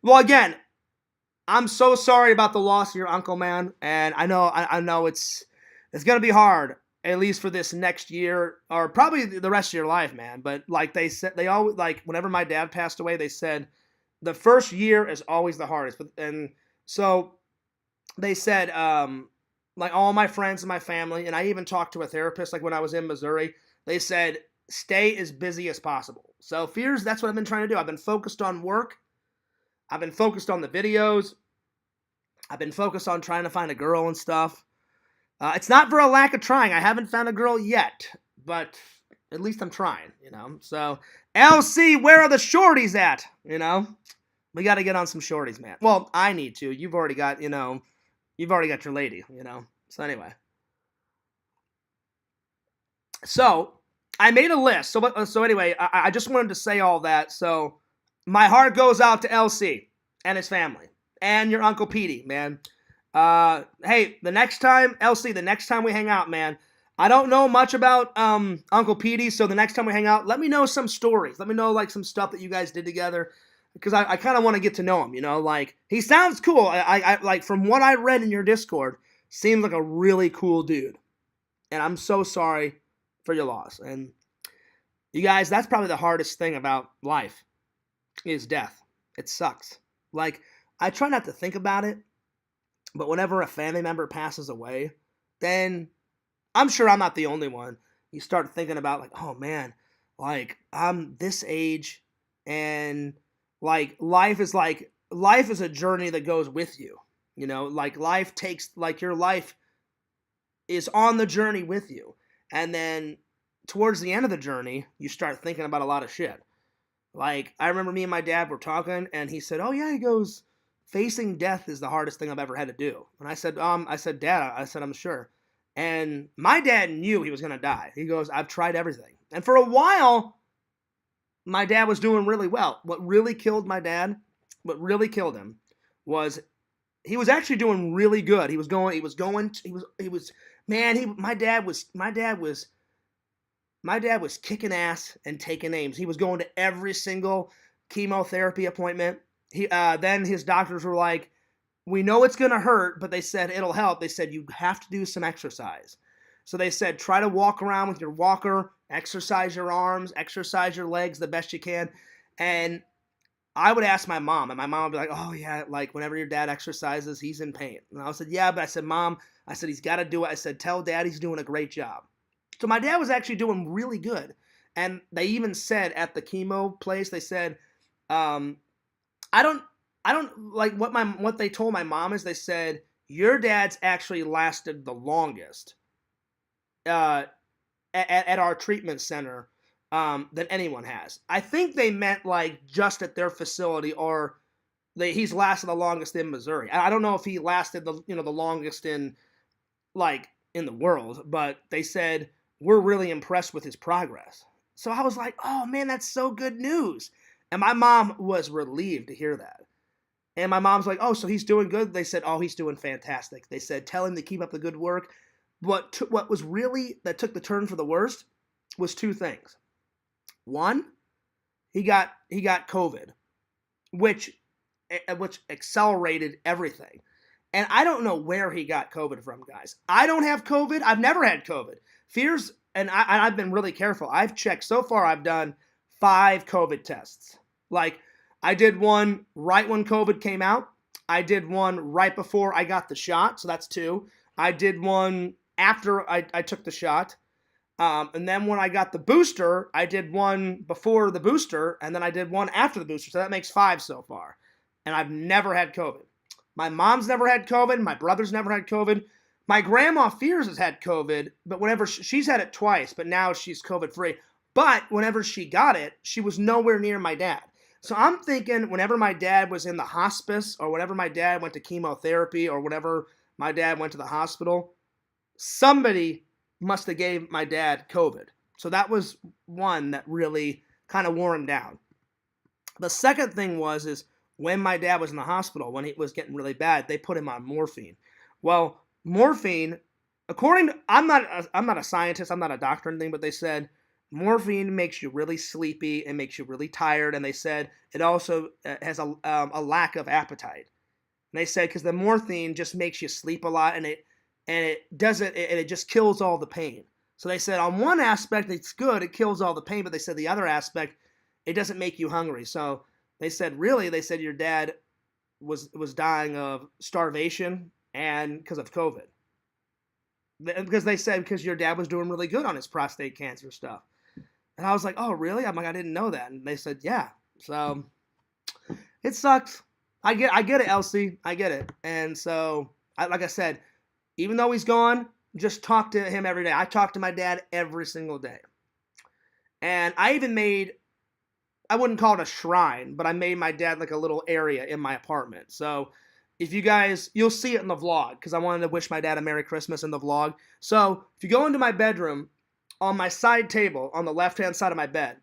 Well, again, I'm so sorry about the loss of your uncle, man. And I know it's gonna be hard, at least for this next year, or probably the rest of your life, man. But like they said, they always like whenever my dad passed away, they said the first year is always the hardest. And so they said, like all my friends and my family, and I even talked to a therapist, like when I was in Missouri, they said, stay as busy as possible. So fears, that's what I've been trying to do. I've been focused on work. I've been focused on the videos. I've been focused on trying to find a girl and stuff. It's not for a lack of trying. I haven't found a girl yet, but at least I'm trying, you know. So, LC, where are the shorties at? You know, we got to get on some shorties, man. Well, I need to. You've already got your lady, you know. So anyway, so I made a list. So anyway, I just wanted to say all that. So my heart goes out to LC and his family and your Uncle Petey, man. Hey, the next time, LC, the next time we hang out, man, I don't know much about Uncle Petey, so the next time we hang out, let me know some stories. Let me know like some stuff that you guys did together, because I kind of want to get to know him. You know, like he sounds cool. I like from what I read in your Discord, seems like a really cool dude. And I'm so sorry for your loss. And you guys, that's probably the hardest thing about life is death. It sucks. Like I try not to think about it, but whenever a family member passes away, then I'm sure I'm not the only one. You start thinking about like, oh man, like I'm this age and life is a journey that goes with you. You know, like your life is on the journey with you. And then towards the end of the journey, you start thinking about a lot of shit. Like I remember me and my dad were talking and he said, "Oh yeah," he goes, "facing death is the hardest thing I've ever had to do." And I said, "Dad," I said, "I'm sure." And my dad knew he was going to die. He goes, "I've tried everything." And for a while, my dad was doing really well. What really killed him was he was actually doing really good. My dad was kicking ass and taking names. He was going to every single chemotherapy appointment. Then his doctors were like, "We know it's going to hurt," but they said it'll help. They said you have to do some exercise. So they said try to walk around with your walker, exercise your arms, exercise your legs the best you can. And I would ask my mom, and my mom would be like, "Oh yeah, like whenever your dad exercises, he's in pain." And I said, "Yeah," but I said, "Mom," I said, "he's got to do it." I said, "Tell dad he's doing a great job." So my dad was actually doing really good. And they even said at the chemo place, they said, um, I don't I don't like what they told my mom is they said your dad's actually lasted the longest uh, at our treatment center than anyone has. I think they meant like just at their facility, or he's lasted the longest in Missouri. I don't know if he lasted the longest in like in the world, but they said we're really impressed with his progress. So I was like, oh man, that's so good news. And my mom was relieved to hear that. And my mom's like, oh, so he's doing good? They said, oh, he's doing fantastic. They said, tell him to keep up the good work. What was really, that took the turn for the worst was two things. One, he got COVID, which accelerated everything. And I don't know where he got COVID from, guys. I don't have COVID. I've never had COVID. Fears, and I've been really careful. I've checked so far. I've done 5 COVID tests. Like I did one right when COVID came out. I did one right before I got the shot, so that's 2. I did one after I took the shot. And then when I got the booster, I did one before the booster, and then I did one after the booster. So that makes 5 so far. And I've never had COVID. My mom's never had COVID. My brother's never had COVID. My grandma Fears has had COVID, but whenever she's had it twice, but now she's COVID free. But whenever she got it, she was nowhere near my dad. So I'm thinking whenever my dad was in the hospice, or whenever my dad went to chemotherapy, or whenever my dad went to the hospital, somebody must have gave my dad COVID. So that was one that really kind of wore him down. The second thing is when my dad was in the hospital, when it was getting really bad, they put him on morphine. Well, morphine, according to, I'm not a scientist, I'm not a doctor or anything, but they said morphine makes you really sleepy and makes you really tired, and they said it also has a lack of appetite. And they said because the morphine just makes you sleep a lot, and it just kills all the pain. So they said on one aspect it's good, it kills all the pain, but they said the other aspect, it doesn't make you hungry. So they said your dad was dying of starvation and because of COVID. Because they said because your dad was doing really good on his prostate cancer stuff. And I was like, oh, really? I'm like, I didn't know that. And they said, yeah. So it sucks. I get it, Elsie. I get it. And so, like I said, even though he's gone, just talk to him every day. I talk to my dad every single day. And I even made, I wouldn't call it a shrine, but I made my dad like a little area in my apartment. So if you guys, you'll see it in the vlog because I wanted to wish my dad a Merry Christmas in the vlog. So if you go into my bedroom, on my side table, on the left-hand side of my bed,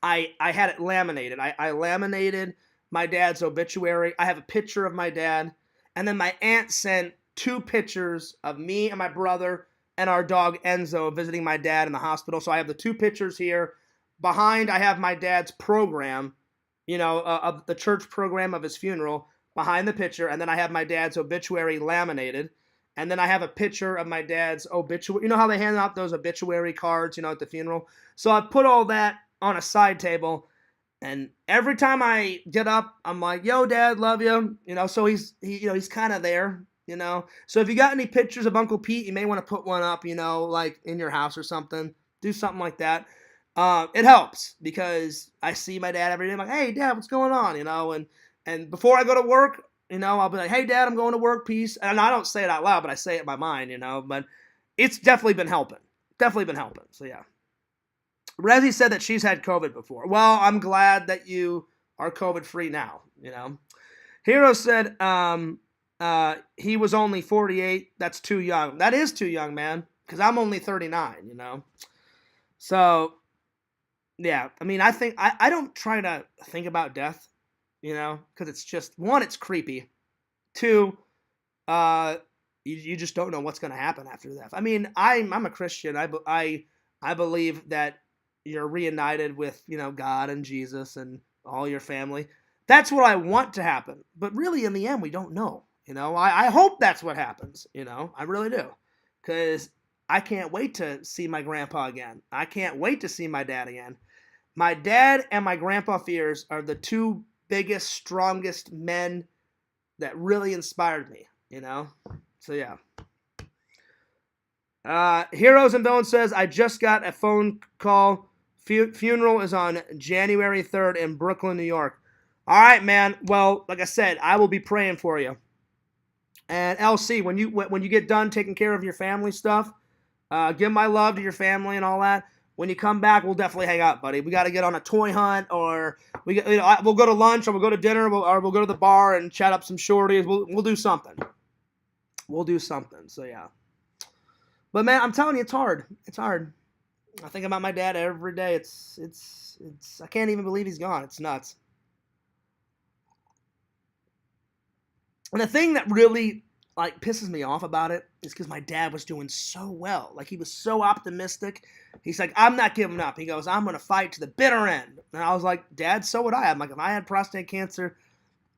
I had it laminated. I laminated my dad's obituary. I have a picture of my dad. And then my aunt sent 2 pictures of me and my brother and our dog Enzo visiting my dad in the hospital. So I have the 2 pictures here. Behind, I have my dad's program, of the church program of his funeral behind the picture. And then I have my dad's obituary laminated. And then I have a picture of my dad's obituary. You know how they hand out those obituary cards, at the funeral? So I put all that on a side table. And every time I get up, I'm like, yo, Dad, love you. So he's kind of there, So if you got any pictures of Uncle Pete, you may want to put one up, like in your house or something. Do something like that. It helps because I see my dad every day. I'm like, hey, Dad, what's going on? And before I go to work, I'll be like, hey, Dad, I'm going to work, peace. And I don't say it out loud, but I say it in my mind, But it's definitely been helping. So, yeah. Rezi said that she's had COVID before. Well, I'm glad that you are COVID-free now, Hero said he was only 48. That's too young. That is too young, man, because I'm only 39, So, yeah, I mean, I think I don't try to think about death, because it's just, 1, it's creepy. 2, you just don't know what's going to happen after death. I mean, I'm a Christian. I believe that you're reunited with, God and Jesus and all your family. That's what I want to happen. But really, in the end, we don't know. I hope that's what happens. I really do. Because I can't wait to see my grandpa again. I can't wait to see my dad again. My dad and my grandpa Fears are the 2 biggest, strongest men that really inspired me, So, yeah. Heroes and Villains says, I just got a phone call. Funeral is on January 3rd in Brooklyn, New York. All right, man. Well, like I said, I will be praying for you. And LC, when you get done taking care of your family stuff, give my love to your family and all that. When you come back, we'll definitely hang out, buddy. We got to get on a toy hunt, or we'll go to lunch, or we'll go to dinner, or we'll go to the bar and chat up some shorties. We'll do something. So yeah. But man, I'm telling you, it's hard. It's hard. I think about my dad every day. It's I can't even believe he's gone. It's nuts. And the thing that really pisses me off about it is because my dad was doing so well. Like, he was so optimistic. He's like, I'm not giving up. He goes, I'm going to fight to the bitter end. And I was like, Dad, so would I. I'm like, if I had prostate cancer,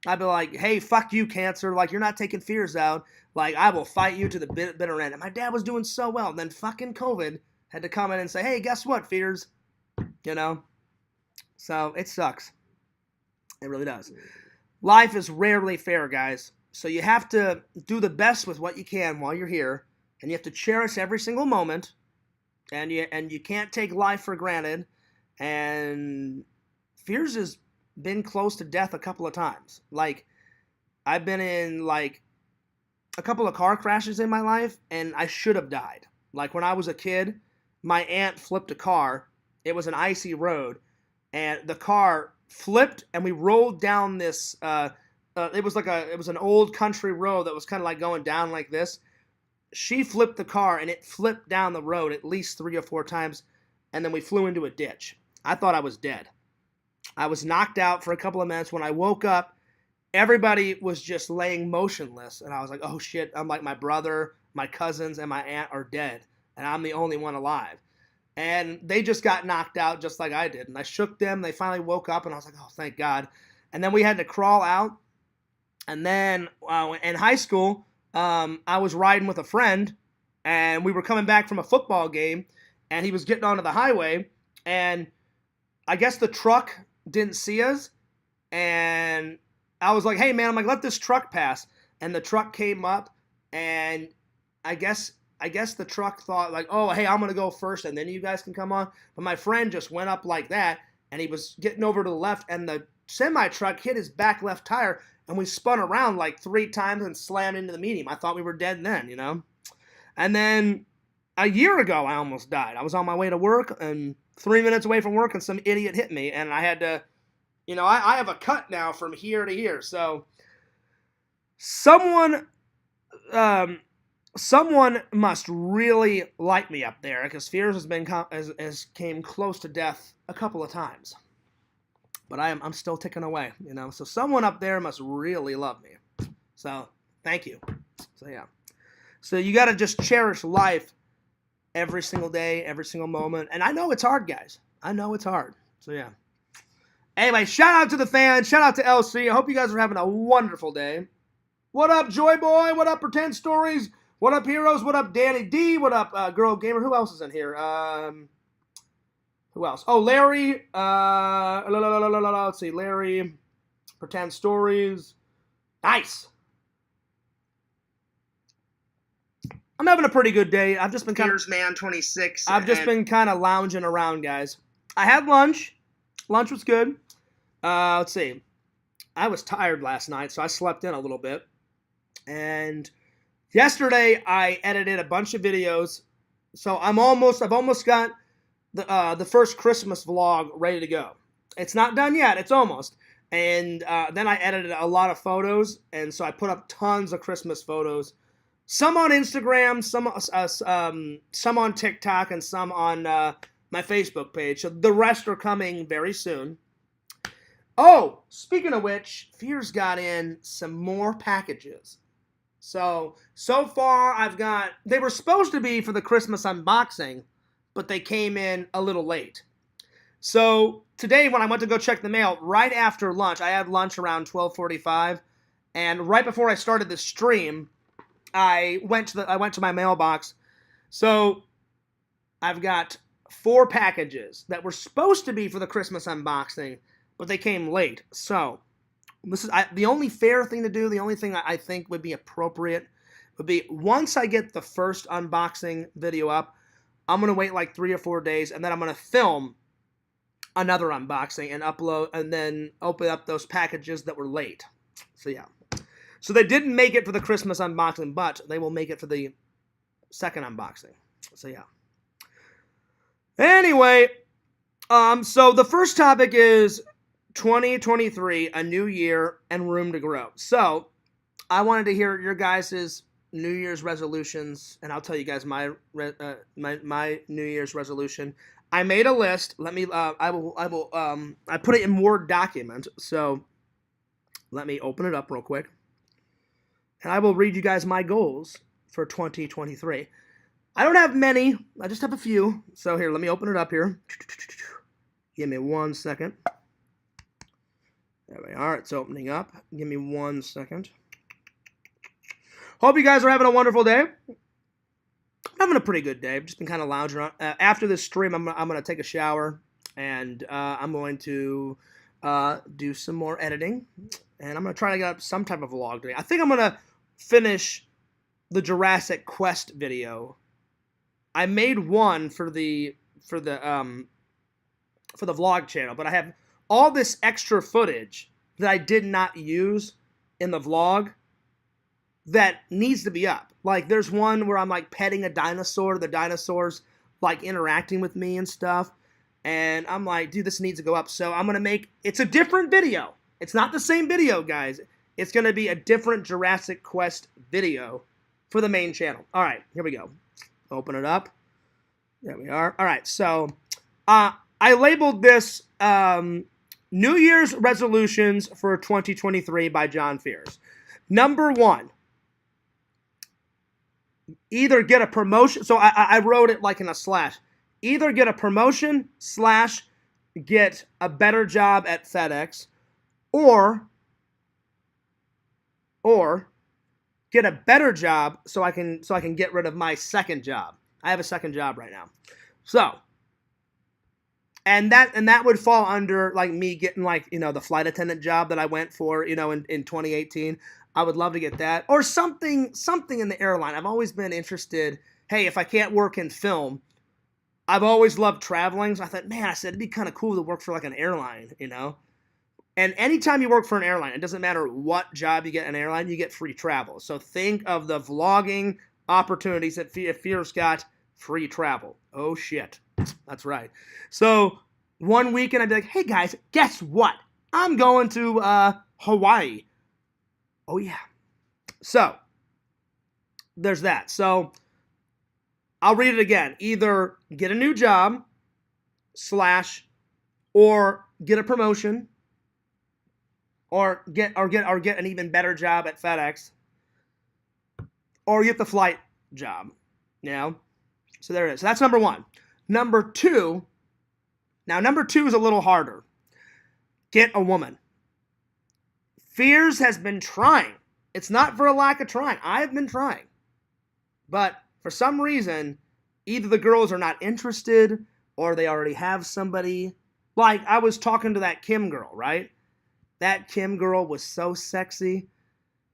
I'd be like, hey, fuck you, cancer. Like, you're not taking fears out. Like, I will fight you to the bitter end. And my dad was doing so well. And then fucking COVID had to come in and say, hey, guess what, fears? You know? So it sucks. It really does. Life is rarely fair, guys. So you have to do the best with what you can while you're here. And you have to cherish every single moment. And you can't take life for granted. And fears has been close to death a couple of times. Like, I've been in, like, a couple of car crashes in my life, and I should have died. Like, when I was a kid, my aunt flipped a car. It was an icy road, and the car flipped, and we rolled down this, it was an old country road that was kind of like going down like this. She flipped the car, and it flipped down the road at least 3 or 4 times, and then we flew into a ditch. I thought I was dead. I was knocked out for a couple of minutes. When I woke up, everybody was just laying motionless, and I was like, oh shit, I'm like, my brother, my cousins, and my aunt are dead, and I'm the only one alive. And they just got knocked out just like I did, and I shook them. They finally woke up, and I was like, oh, thank God. And then we had to crawl out, and then in high school, I was riding with a friend, and we were coming back from a football game, and he was getting onto the highway, and I guess the truck didn't see us, and I was like, hey man, I'm like, let this truck pass. And the truck came up, and I guess the truck thought like, oh, hey, I'm gonna go first and then you guys can come on. But my friend just went up like that, and he was getting over to the left, and the semi truck hit his back left tire, and we spun around like 3 times and slammed into the median. I thought we were dead then, you know. And then a year ago, I almost died. I was on my way to work, and 3 minutes away from work, and some idiot hit me, and I had to, you know, I have a cut now from here to here. So someone must really like me up there, because Fears has came close to death a couple of times, but I'm still ticking away, you know. So someone up there must really love me. So thank you. So yeah. So you got to just cherish life every single day, every single moment. And I know it's hard, guys. I know it's hard. So yeah. Anyway, shout out to the fans. Shout out to LC. I hope you guys are having a wonderful day. What up, Joy Boy? What up, Pretend Stories? What up, Heroes? What up, Danny D? What up, Girl Gamer? Who else is in here? Who else? Oh, Larry. Let's see. Larry. Pretend Stories. Nice. I'm having a pretty good day. I've just been kind of Man 26. I've just been kind of lounging around, guys. I had lunch. Lunch was good. Let's see. I was tired last night, so I slept in a little bit. And yesterday I edited a bunch of videos. So I've almost got the first Christmas vlog ready to go. It's not done yet. It's almost. And then I edited a lot of photos, and so I put up tons of Christmas photos. Some on Instagram, some on TikTok, and some on my Facebook page. So the rest are coming very soon. Oh, speaking of which, Fears got in some more packages. So far they were supposed to be for the Christmas unboxing, but they came in a little late. So today when I went to go check the mail, right after lunch, I had lunch around 12:45, and right before I started the stream, I went to my mailbox. So I've got 4 packages that were supposed to be for the Christmas unboxing, but they came late. So this is the only fair thing to do. The only thing I think would be appropriate would be, once I get the first unboxing video up, I'm gonna wait like 3 or 4 days, and then I'm gonna film another unboxing and upload, and then open up those packages that were late. So yeah. So they didn't make it for the Christmas unboxing, but they will make it for the second unboxing. So yeah. Anyway, so the first topic is 2023, a new year and room to grow. So I wanted to hear your guys' New Year's resolutions, and I'll tell you guys my New Year's resolution. I made a list. Let me. I put it in Word document. So let me open it up real quick. And I will read you guys my goals for 2023. I don't have many. I just have a few. So here, let me open it up here. Give me 1 second. There we are. It's opening up. Give me 1 second. Hope you guys are having a wonderful day. I'm having a pretty good day. I've just been kind of lounging around. After this stream, I'm going to take a shower, and I'm going to do some more editing, and I'm going to try to get up some type of vlog today. I think I'm going to finish the Jurassic Quest video. I made one for the vlog channel, but I have all this extra footage that I did not use in the vlog that needs to be up. Like, there's one where I'm, like, petting a dinosaur. The dinosaur's, like, interacting with me and stuff. And I'm like, dude, this needs to go up. So I'm going to make... It's a different video. It's not the same video, guys. It's going to be a different Jurassic Quest video for the main channel. All right, here we go. Open it up. There we are. All right, so I labeled this New Year's Resolutions for 2023 by John Fears. Number 1. Either get a promotion. So I wrote it like in a slash. Either get a promotion / get a better job at FedEx, or get a better job so I can get rid of my second job. I have a second job right now. So, and that would fall under like me getting like, the flight attendant job that I went for, in 2018. I would love to get that, or something in the airline. I've always been interested. Hey, if I can't work in film, I've always loved traveling. So I thought, man, it'd be kind of cool to work for like an airline, And anytime you work for an airline, it doesn't matter what job you get in an airline, you get free travel. So think of the vlogging opportunities that Fears got, free travel. Oh shit, that's right. So one weekend I'd be like, hey guys, guess what? I'm going to Hawaii. Oh, yeah. So, there's that. So, I'll read it again. Either get a new job / or get a promotion or get an even better job at FedEx, or get the flight job. So there it is. So that's number 1. Number 2. Now, number 2 is a little harder. Get a woman. Fears has been trying. It's not for a lack of trying. I have been trying. But for some reason, either the girls are not interested or they already have somebody. Like, I was talking to that Kim girl, right? That Kim girl was so sexy.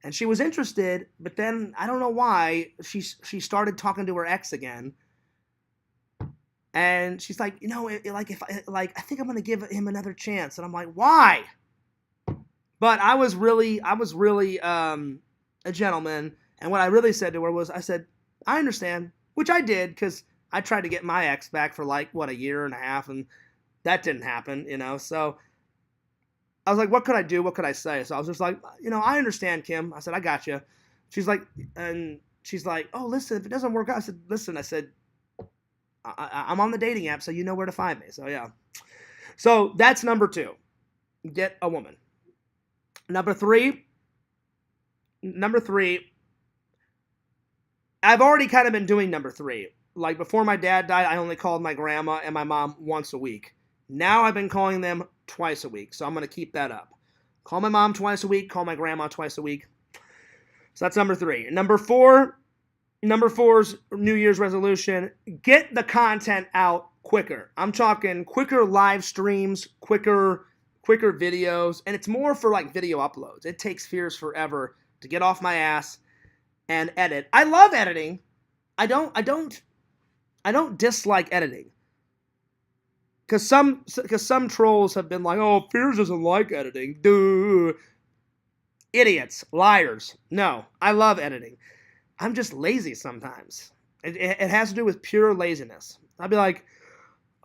And she was interested, but then, I don't know why, she started talking to her ex again. And she's like, I think I'm going to give him another chance. And I'm like, why? But I was really a gentleman, and what I really said to her was, I said, I understand, which I did, because I tried to get my ex back for like, a year and a half, and that didn't happen, so I was like, what could I do, what could I say? So I was just like, I understand, Kim. I said, I got you. She's like, oh, listen, if it doesn't work out, I said, listen, I'm on the dating app, so you know where to find me, so yeah. So that's number 2, get a woman. Number three, I've already kind of been doing number 3. Like, before my dad died, I only called my grandma and my mom once a week. Now I've been calling them twice a week, so I'm going to keep that up. Call my mom twice a week, call my grandma twice a week. So that's number 3. Number 4's New Year's resolution, get the content out quicker. I'm talking quicker live streams, quicker videos, and it's more for like video uploads. It takes Fears forever to get off my ass and edit. I love editing. I don't dislike editing. Cause some trolls have been like, oh, Fears doesn't like editing. Duh. Idiots, liars. No, I love editing. I'm just lazy sometimes. It has to do with pure laziness. I'd be like,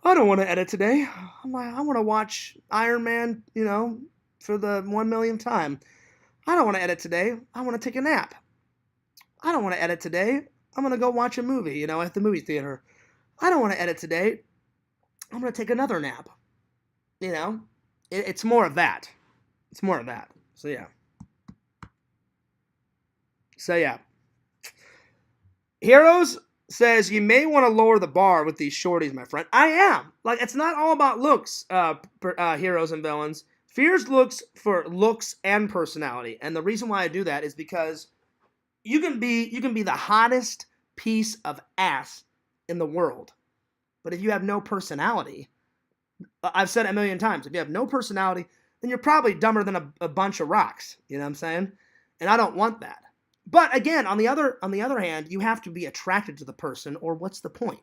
I don't want to edit today. I'm like, I want to watch Iron Man, for the 1 millionth time. I don't want to edit today. I want to take a nap. I don't want to edit today. I'm going to go watch a movie, at the movie theater. I don't want to edit today. I'm going to take another nap. It's more of that. It's more of that. So, yeah. Heroes says, you may want to lower the bar with these shorties, my friend. I am. Like, it's not all about looks, heroes and villains. Fears looks for looks and personality. And the reason why I do that is because you can be the hottest piece of ass in the world. But if you have no personality, I've said it a million times, if you have no personality, then you're probably dumber than a bunch of rocks. You know what I'm saying? And I don't want that. But again, on the other hand, you have to be attracted to the person, or what's the point?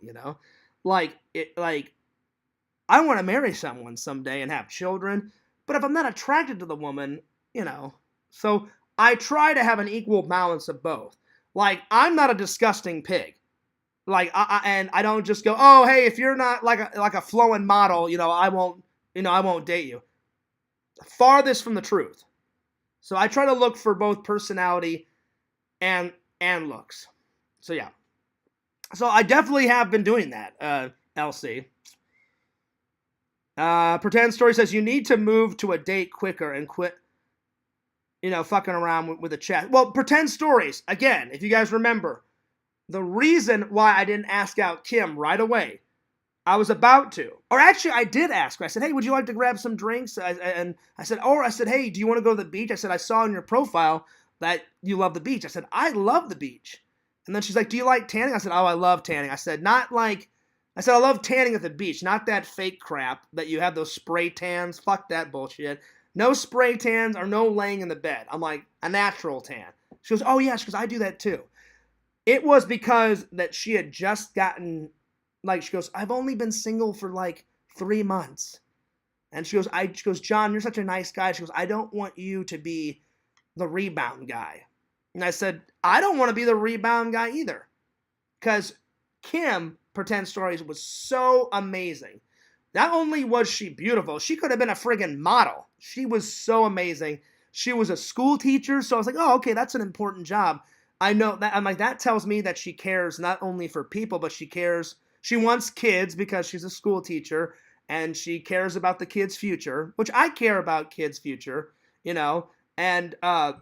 Like I want to marry someone someday and have children, but if I'm not attracted to the woman, so I try to have an equal balance of both. Like I'm not a disgusting pig. And I don't just go, oh hey, if you're not like a flowing model, I won't date you. Farthest from the truth. So I try to look for both personality and looks. So yeah. So I definitely have been doing that, LC. Pretend Story says you need to move to a date quicker and quit, fucking around with a chat. Well, Pretend Stories, again, if you guys remember, the reason why I didn't ask out Kim right away, I was about to. Or actually, I did ask her. I said, hey, would you like to grab some drinks? And I said, hey, do you want to go to the beach? I said, I saw in your profile that you love the beach. I said, I love the beach. And then she's like, do you like tanning? I said, oh, I love tanning. I said, I love tanning at the beach, not that fake crap that you have those spray tans. Fuck that bullshit. No spray tans or no laying in the bed. I'm like, a natural tan. She goes, oh yeah, she goes, I do that too. It was because that she had just gotten, she goes, I've only been single for 3 months. And she goes, John, you're such a nice guy. She goes, I don't want you to be the rebound guy. And I said, I don't want to be the rebound guy either. Because Kim, Pretend Stories, was so amazing. Not only was she beautiful, she could have been a friggin' model. She was so amazing. She was a school teacher, so I was like, oh, okay, that's an important job. I know that. I'm like, that tells me that she cares not only for people, but she wants kids because she's a school teacher, and she cares about the kids' future, which I care about kids' future, and I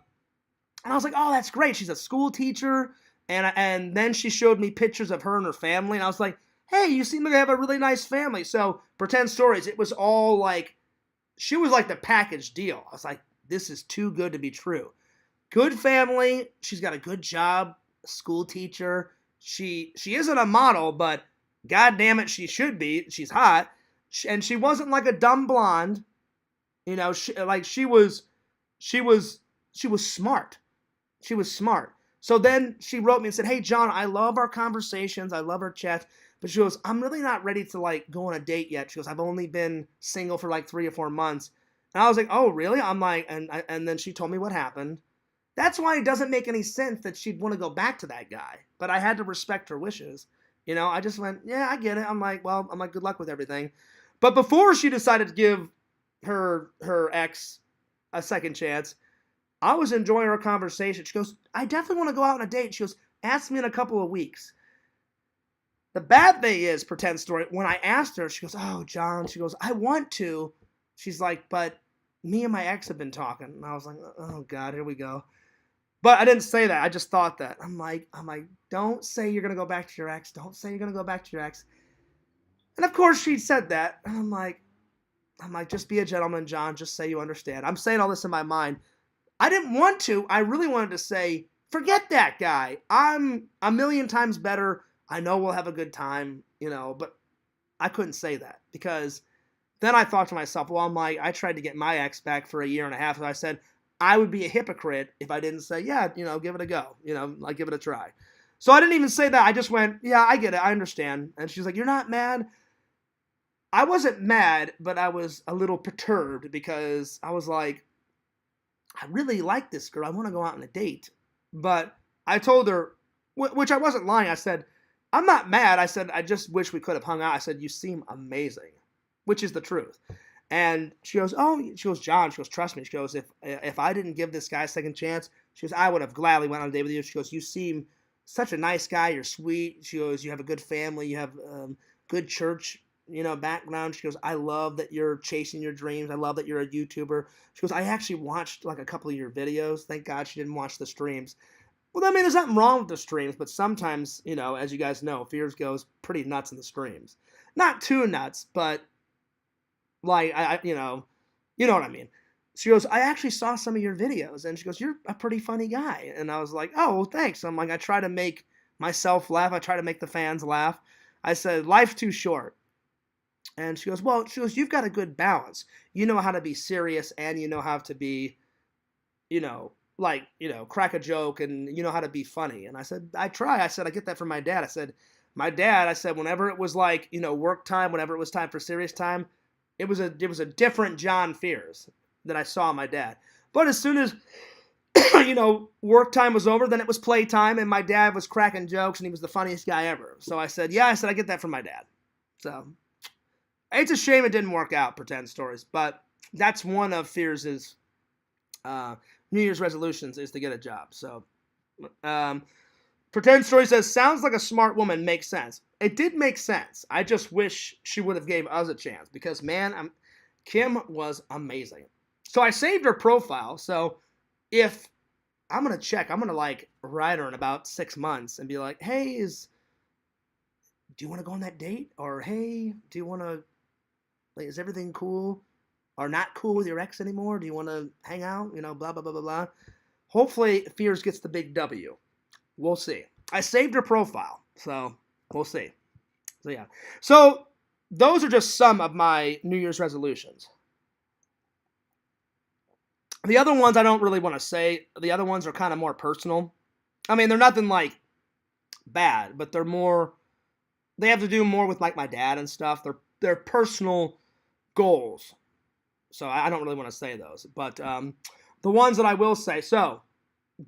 was like, oh, that's great. She's a school teacher, and then she showed me pictures of her and her family, and I was like, hey, you seem to have a really nice family. So Pretend Stories, it was all she was like the package deal. I was like, this is too good to be true. Good family. She's got a good job. School teacher. She isn't a model, but god damn it, she should be. She's hot, and she wasn't like a dumb blonde. She was smart. She was smart. So then she wrote me and said, hey John, I love our conversations. I love our chats. But she goes, I'm really not ready to go on a date yet. She goes, I've only been single for 3 or 4 months. And I was like, oh really? I'm like, and then she told me what happened. That's why it doesn't make any sense that she'd want to go back to that guy. But I had to respect her wishes. I just went, yeah, I get it. I'm like, good luck with everything. But before she decided to give her ex a second chance, I was enjoying our conversation. She goes, I definitely want to go out on a date. She goes, ask me in a couple of weeks. The bad thing is, Pretend Story, when I asked her, she goes, oh, John, she goes, I want to. She's like, but me and my ex have been talking. And I was like, oh, God, here we go. But I didn't say that. I just thought that. I'm like, don't say you're going to go back to your ex. Don't say you're going to go back to your ex. And of course she said that. And I'm like, just be a gentleman, John. Just say you understand. I'm saying all this in my mind. I didn't want to. I really wanted to say, forget that guy. I'm a million times better. I know we'll have a good time, but I couldn't say that because then I thought to myself, well, I tried to get my ex back for 1.5 years. So I said, I would be a hypocrite if I didn't say, yeah, give it a go, give it a try. So I didn't even say that. I just went, yeah, I get it. I understand. And she's like, you're not mad? I wasn't mad, but I was a little perturbed because I was like, I really like this girl. I want to go out on a date. But I told her, which I wasn't lying. I said, I'm not mad. I said, I just wish we could have hung out. I said, you seem amazing, which is the truth. And she goes, John, she goes, trust me. She goes, if I didn't give this guy a second chance, she goes, I would have gladly went on a date with you. She goes, you seem such a nice guy. You're sweet. She goes, you have a good family. You have good church, background. She goes, I love that you're chasing your dreams. I love that you're a YouTuber. She goes, I actually watched a couple of your videos. Thank God she didn't watch the streams. Well, there's nothing wrong with the streams, but sometimes, as you guys know, Fears goes pretty nuts in the streams. Not too nuts, but You know what I mean? She goes, I actually saw some of your videos. And she goes, you're a pretty funny guy. And I was like, oh, well, thanks. I'm like, I try to make myself laugh. I try to make the fans laugh. I said, life's too short. And she goes, well, you've got a good balance. You know how to be serious and you know how to be, crack a joke and you know how to be funny. And I said, I try. I said, I get that from my dad. I said, whenever it was like, work time, whenever it was time for serious time, it was a different John Fears that I saw my dad. But as soon as, work time was over, then it was play time and my dad was cracking jokes and he was the funniest guy ever. So I said, I get that from my dad. So it's a shame it didn't work out, Pretend Stories, but that's one of Fears' New Year's resolutions is to get a job. So, Pretend Story says, sounds like a smart woman, makes sense. It did make sense. I just wish she would have gave us a chance because, man, Kim was amazing. So I saved her profile. So if I'm going to check, I'm going to write her in about 6 months and be like, hey, do you want to go on that date? Or, hey, do you want to, is everything cool? Or not cool with your ex anymore? Do you want to hang out? Blah, blah, blah, blah, blah. Hopefully, Fears gets the big W. We'll see. I saved her profile, so we'll see. So, yeah. So, those are just some of my New Year's resolutions. The other ones I don't really want to say. The other ones are kind of more personal. I mean, they're nothing bad, but they have to do more with my dad and stuff. They're personal goals. So I don't really want to say those. But the ones that I will say, so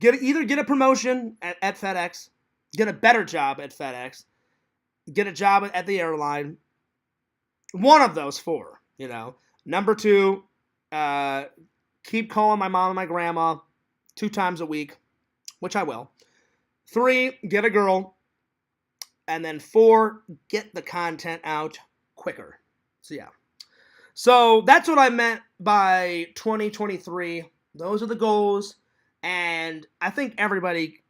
either get a promotion at FedEx, get a better job at FedEx, get a job at the airline. One of those four, Number 2, keep calling my mom and my grandma 2 times a week, which I will. 3, get a girl. And then 4, get the content out quicker. So yeah. So that's what I meant by 2023. Those are the goals. And I think everybody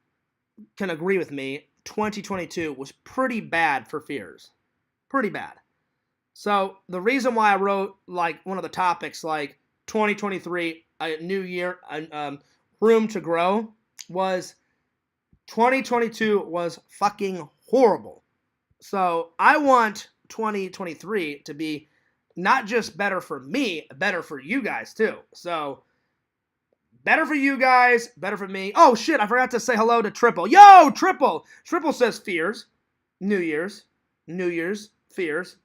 can agree with me. 2022 was pretty bad for Fears. Pretty bad. So the reason why I wrote one of the topics 2023, a new year, room to grow, was 2022 was fucking horrible. So I want 2023 to be not just better for me, better for you guys too. So, better for you guys, better for me. Oh shit, I forgot to say hello to Triple. Yo, Triple! Triple says Fears. New Year's, Fears.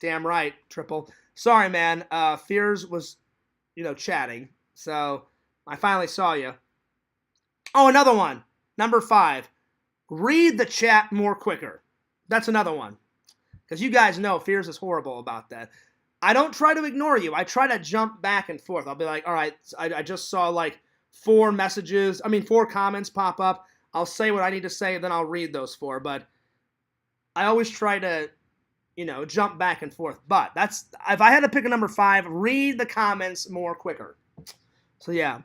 Damn right, Triple. Sorry, man. Fears was, chatting. So, I finally saw you. Oh, another one. Number 5. Read the chat more quicker. That's another one. Because you guys know Fears is horrible about that. I don't try to ignore you. I try to jump back and forth. I'll be like, all right, I just saw 4 comments pop up. I'll say what I need to say, then I'll read those 4. But I always try to, jump back and forth. But if I had to pick a number 5, read the comments more quicker. So yeah.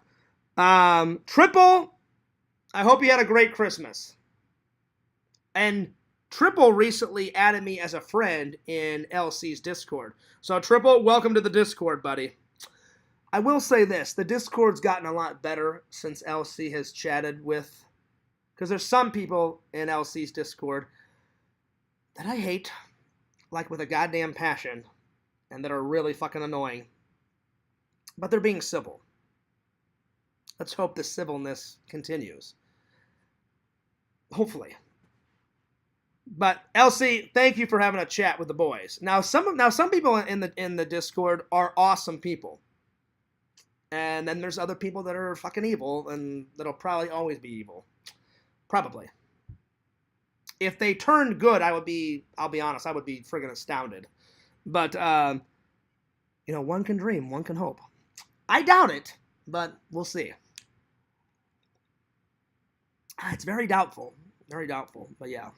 Triple, I hope you had a great Christmas. And Triple recently added me as a friend in LC's Discord. So Triple, welcome to the Discord, buddy. I will say this. The Discord's gotten a lot better since LC has chatted with... Because there's some people in LC's Discord that I hate, with a goddamn passion, and that are really fucking annoying. But they're being civil. Let's hope the civilness continues. Hopefully. But LC, thank you for having a chat with the boys. Now some people in the Discord are awesome people. And then there's other people that are fucking evil and that'll probably always be evil. Probably. If they turned good, I'll be honest, I would be friggin' astounded. But one can dream, one can hope. I doubt it, but we'll see. It's very doubtful. Very doubtful, but yeah.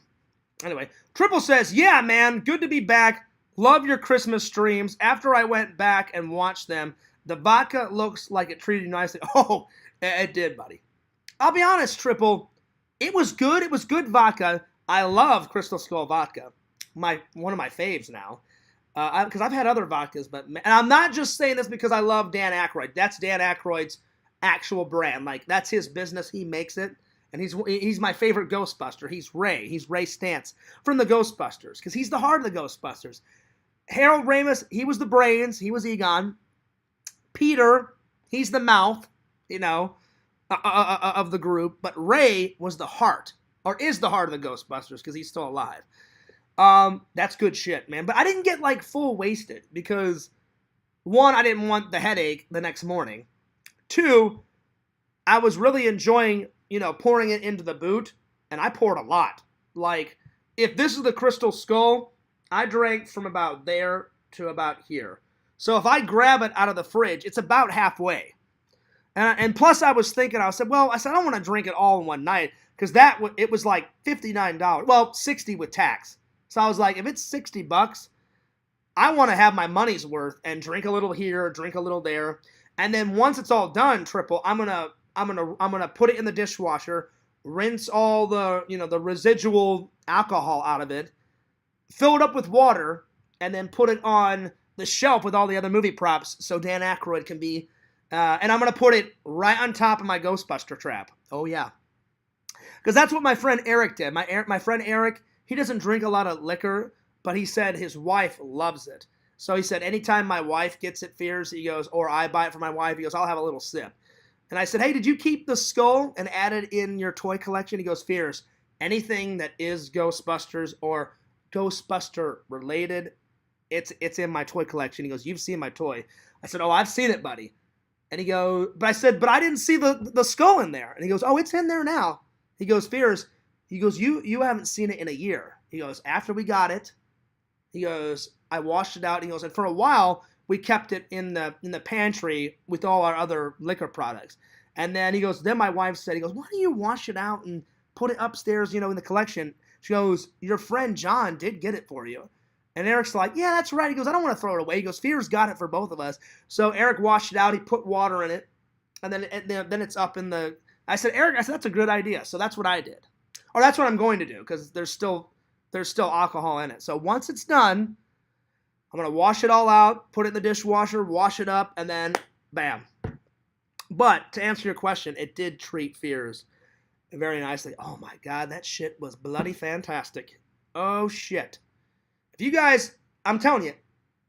Anyway, Triple says, yeah, man, good to be back. Love your Christmas streams. After I went back and watched them, the vodka looks like it treated you nicely. Oh, it did, buddy. I'll be honest, Triple. It was good. It was good vodka. I love Crystal Skull vodka. One of my faves now. Because I've had other vodkas, and I'm not just saying this because I love Dan Aykroyd. That's Dan Aykroyd's actual brand. Like, that's his business. He makes it. And he's my favorite Ghostbuster. He's Ray. He's Ray Stantz from the Ghostbusters, because he's the heart of the Ghostbusters. Harold Ramis, he was the brains. He was Egon. Peter, he's the mouth, of the group. But Ray was the heart, or is the heart of the Ghostbusters, because he's still alive. That's good shit, man. But I didn't get like full wasted because, one, I didn't want the headache the next morning. Two, I was really enjoying, pouring it into the boot, and I poured a lot. Like, if this is the Crystal Skull, I drank from about there to about here. So if I grab it out of the fridge, it's about halfway. And plus I said, I don't want to drink it all in one night, because it was like $59. Well, $60 with tax. So I was like, if it's $60, I want to have my money's worth and drink a little here, drink a little there. And then once it's all done, Triple, I'm gonna put it in the dishwasher, rinse all the, the residual alcohol out of it, fill it up with water, and then put it on the shelf with all the other movie props so Dan Aykroyd can be, and I'm gonna put it right on top of my Ghostbuster trap. Oh yeah. Because that's what my friend Eric did. My friend Eric, he doesn't drink a lot of liquor, but he said his wife loves it. So he said, anytime my wife gets it, Fears, he goes, or I buy it for my wife, he goes, I'll have a little sip. And I said, hey, did you keep the skull and add it in your toy collection? He goes, Fears, anything that is Ghostbusters or Ghostbuster related, it's in my toy collection. He goes, you've seen my toy. I said, oh, I've seen it, buddy. And he goes, but I said, but I didn't see the skull in there. And he goes, oh, it's in there now. He goes, Fears, he goes, you haven't seen it in a year. He goes, after we got it, he goes, I washed it out. He goes, and for a while, we kept it in the pantry with all our other liquor products. And then he goes, then my wife said, he goes, why don't you wash it out and put it upstairs, in the collection? She goes, your friend John did get it for you. And Eric's like, yeah, that's right. He goes, I don't want to throw it away. He goes, Fears got it for both of us. So Eric washed it out. He put water in it. And then it's up in the... I said, Eric, that's a good idea. So that's what I did. Or that's what I'm going to do, because there's still alcohol in it. So once it's done, I'm going to wash it all out, put it in the dishwasher, wash it up, and then bam. But to answer your question, it did treat Fears very nicely. Oh my God, that shit was bloody fantastic. Oh shit. If you guys, I'm telling you,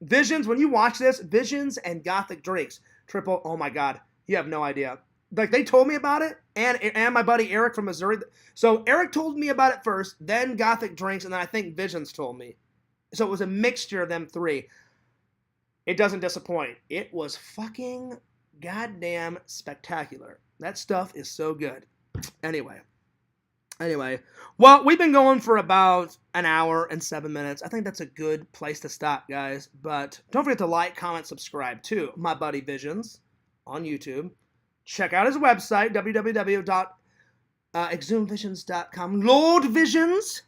Visions, when you watch this, Visions and Gothic Drinks, Triple, oh my God, you have no idea. Like, they told me about it, and my buddy Eric from Missouri. So Eric told me about it first, then Gothic Drinks, and then I think Visions told me. So it was a mixture of them three. It doesn't disappoint. It was fucking goddamn spectacular. That stuff is so good. Anyway, well, we've been going for about an hour and 7 minutes. I think that's a good place to stop, guys. But don't forget to like, comment, subscribe to my buddy Visions on YouTube. Check out his website, www.exhumevisions.com. Lord Visions,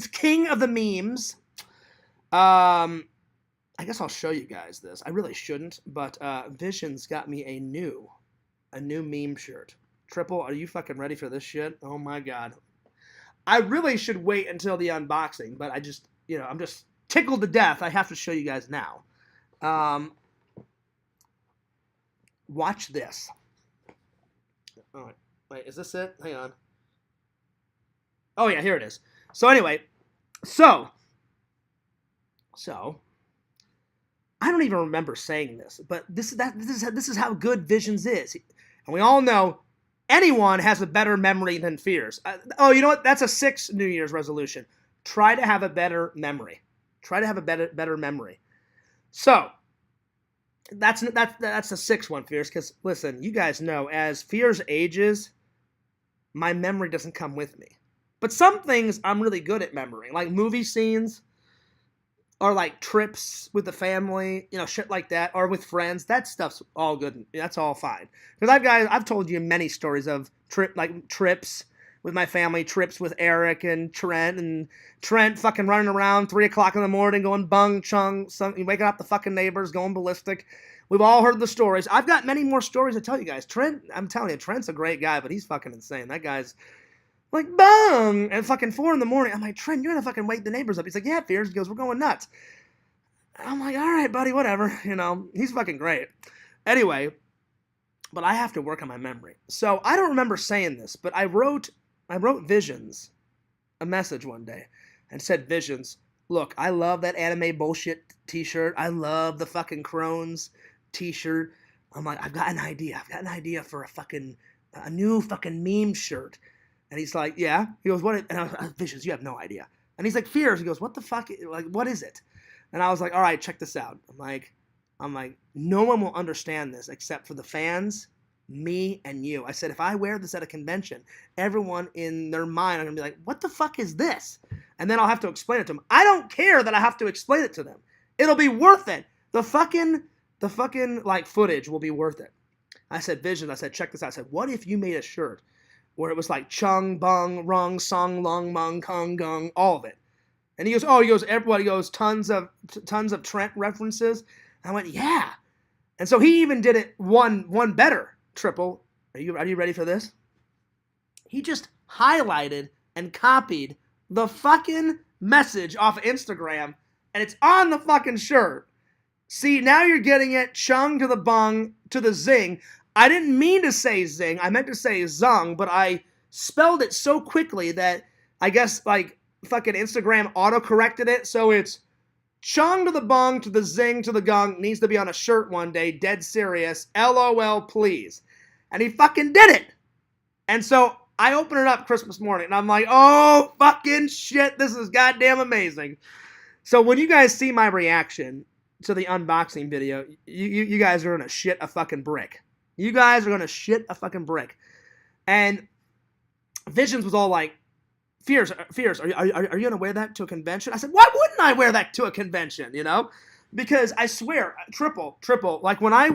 king of the memes. I guess I'll show you guys this. I really shouldn't, but Visions got me a new meme shirt. Triple, are you fucking ready for this shit? Oh my God. I really should wait until the unboxing, but I'm just tickled to death. I have to show you guys now. Watch this. All right. Wait, is this it? Hang on. Oh yeah, here it is. So anyway, so I don't even remember saying this, but this is how good Visions is. And we all know anyone has a better memory than Fears. Oh, you know what? That's a 6 New Year's resolution. Try to have a better memory. Try to have a better memory. So that's the 6th one, Fears, because listen, you guys know, as Fears ages, my memory doesn't come with me. But some things I'm really good at remembering, like movie scenes, or like trips with the family, shit like that, or with friends. That stuff's all good. That's all fine. Because I've told you many stories of trips with my family, trips with Eric and Trent fucking running around 3 o'clock in the morning, going bung chung, waking up the fucking neighbors, going ballistic. We've all heard the stories. I've got many more stories to tell you guys. Trent, I'm telling you, Trent's a great guy, but he's fucking insane. That guy's Like, bong! At fucking 4 in the morning. I'm like, Trent, you're gonna fucking wake the neighbors up. He's like, yeah, Fears. He goes, we're going nuts. I'm like, all right, buddy, whatever. He's fucking great. Anyway, but I have to work on my memory. So I don't remember saying this, but I wrote Visions a message one day and said, Visions, look, I love that anime bullshit t-shirt. I love the fucking Crohn's t-shirt. I'm like, I've got an idea. I've got an idea for a new fucking meme shirt. And he's like, yeah. He goes, what? And I was like, Visions, you have no idea. And he's like, Fears. He goes, what the fuck? Like, what is it? And I was like, all right, check this out. I'm like, no one will understand this except for the fans, me, and you. I said, if I wear this at a convention, everyone in their mind are going to be like, what the fuck is this? And then I'll have to explain it to them. I don't care that I have to explain it to them. It'll be worth it. The fucking like footage will be worth it. I said, Vision, I said, check this out. I said, what if you made a shirt where it was like chung, bung, rung, song, long, mung, kung, gung, all of it. And he goes, everybody goes, tons of Trent references. And I went, yeah. And so he even did it one better, Triple. Are you ready for this? He just highlighted and copied the fucking message off of Instagram, and it's on the fucking shirt. See, now you're getting it. Chung to the bung to the zing. I didn't mean to say zing. I meant to say zung, but I spelled it so quickly that I guess like fucking Instagram auto-corrected it. So it's chung to the bung to the zing to the gung. Needs to be on a shirt one day. Dead serious. LOL, please. And he fucking did it. And so I open it up Christmas morning, and I'm like, oh, fucking shit. This is goddamn amazing. So when you guys see my reaction to the unboxing video, you guys are going to shit a fucking brick. You guys are going to shit a fucking brick. And Visions was all like, Fears, are you going to wear that to a convention? I said, why wouldn't I wear that to a convention, Because I swear, triple, like when I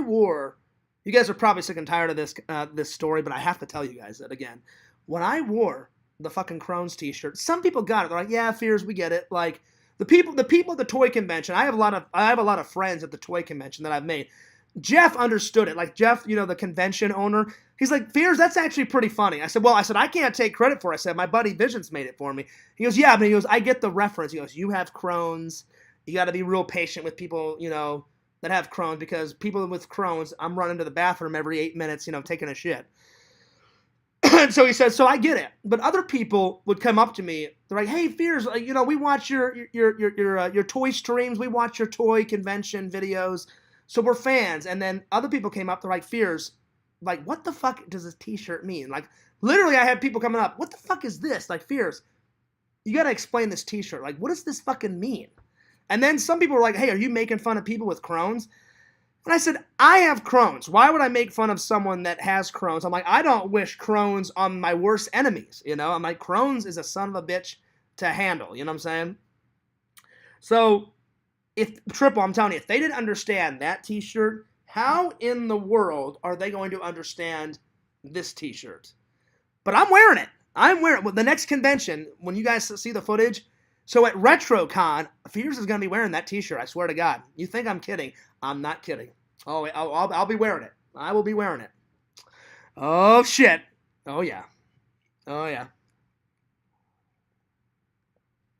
wore, you guys are probably sick and tired of this story, but I have to tell you guys that again. When I wore the fucking Crohn's t-shirt, some people got it. They're like, yeah, Fears, we get it. Like the people at the toy convention, I have a lot of friends at the toy convention that I've made. Jeff understood it. Like Jeff, the convention owner, he's like, Fears, that's actually pretty funny. I said, I can't take credit for it. I said, my buddy Visions made it for me. He goes, yeah, but he goes, I get the reference. He goes, you have Crohn's. You got to be real patient with people, that have Crohn's, because people with Crohn's, I'm running to the bathroom every 8 minutes, taking a shit. And so he said, so I get it. But other people would come up to me. They're like, hey, Fears, we watch your toy streams. We watch your toy convention videos. So we're fans. And then other people came up. They're like, Fears, like, what the fuck does this t-shirt mean? Like, literally, I had people coming up. What the fuck is this? Like, Fears, you got to explain this t-shirt. Like, what does this fucking mean? And then some people were like, hey, are you making fun of people with Crohn's? And I said, I have Crohn's. Why would I make fun of someone that has Crohn's? I'm like, I don't wish Crohn's on my worst enemies, I'm like, Crohn's is a son of a bitch to handle, you know what I'm saying? So, I'm telling you, if they didn't understand that t-shirt, how in the world are they going to understand this t-shirt? But I'm wearing it. Well, the next convention, when you guys see the footage, so at RetroCon, Fears is going to be wearing that t-shirt, I swear to God. You think I'm kidding. I'm not kidding. Oh, I'll be wearing it. I will be wearing it. Oh, shit. Oh, yeah. Oh, yeah.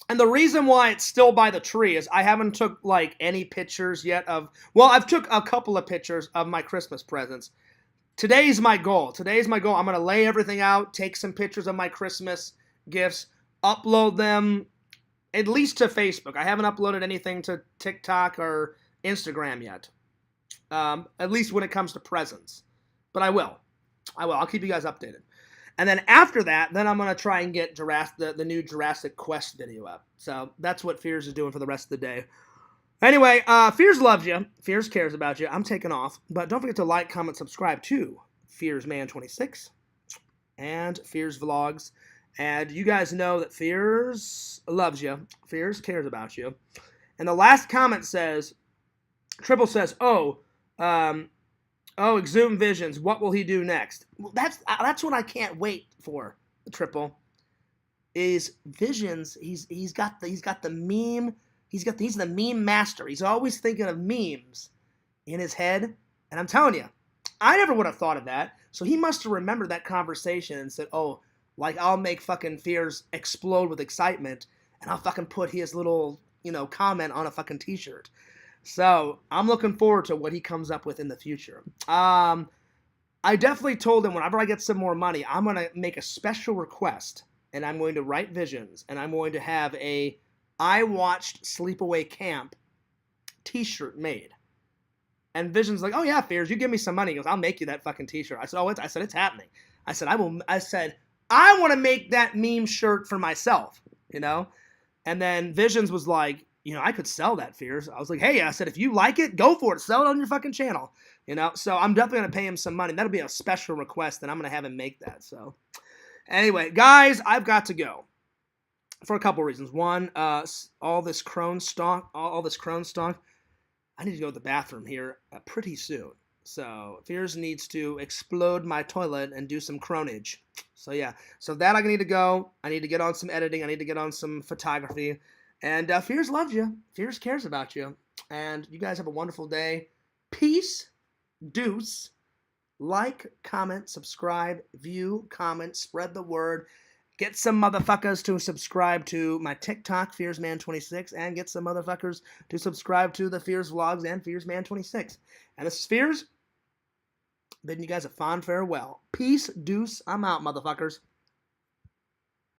And the reason why it's still by the tree is I haven't took, like, any pictures yet of... Well, I've took a couple of pictures of my Christmas presents. Today's my goal. I'm going to lay everything out, take some pictures of my Christmas gifts, upload them at least to Facebook. I haven't uploaded anything to TikTok or Instagram yet. At least when it comes to presents. But I will. I'll keep you guys updated. And then after that, then I'm going to try and get the new Jurassic Quest video up. So that's what Fears is doing for the rest of the day. Anyway, Fears loves you. Fears cares about you. I'm taking off. But don't forget to like, comment, subscribe to FearsMan26 and Fears Vlogs. And you guys know that Fears loves you. Fears cares about you. And the last comment says, Triple says, Exhume Visions, what will he do next? Well, that's what I can't wait for, Triple. Is Visions, he's the meme, he's the meme master. He's always thinking of memes in his head. And I'm telling you, I never would have thought of that. So he must have remembered that conversation and said, oh, Like, I'll make fucking Fears explode with excitement, and I'll fucking put his little, comment on a fucking t-shirt. So, I'm looking forward to what he comes up with in the future. I definitely told him whenever I get some more money, I'm going to make a special request, and I'm going to write Visions, and I'm going to have a I Watched Sleepaway Camp t-shirt made. And Vision's like, oh yeah, Fears, you give me some money. He goes, I'll make you that fucking t-shirt. I said, it's happening. I said, I want to make that meme shirt for myself, And then Visions was like, I could sell that, Fears. I was like, hey, I said, if you like it, go for it. Sell it on your fucking channel, So I'm definitely going to pay him some money. That'll be a special request, and I'm going to have him make that. So anyway, guys, I've got to go for a couple reasons. One, all this crone stock, I need to go to the bathroom here pretty soon. So Fears needs to explode my toilet and do some cronage. So yeah, so that I need to go. I need to get on some editing. I need to get on some photography. And Fears loves you. Fears cares about you. And you guys have a wonderful day. Peace. Deuce. Like, comment, subscribe, view, comment, spread the word. Get some motherfuckers to subscribe to my TikTok, FearsMan26, and get some motherfuckers to subscribe to the Fears Vlogs and FearsMan26. And this is Fears, bidding you guys a fond farewell. Peace, deuce, I'm out, motherfuckers.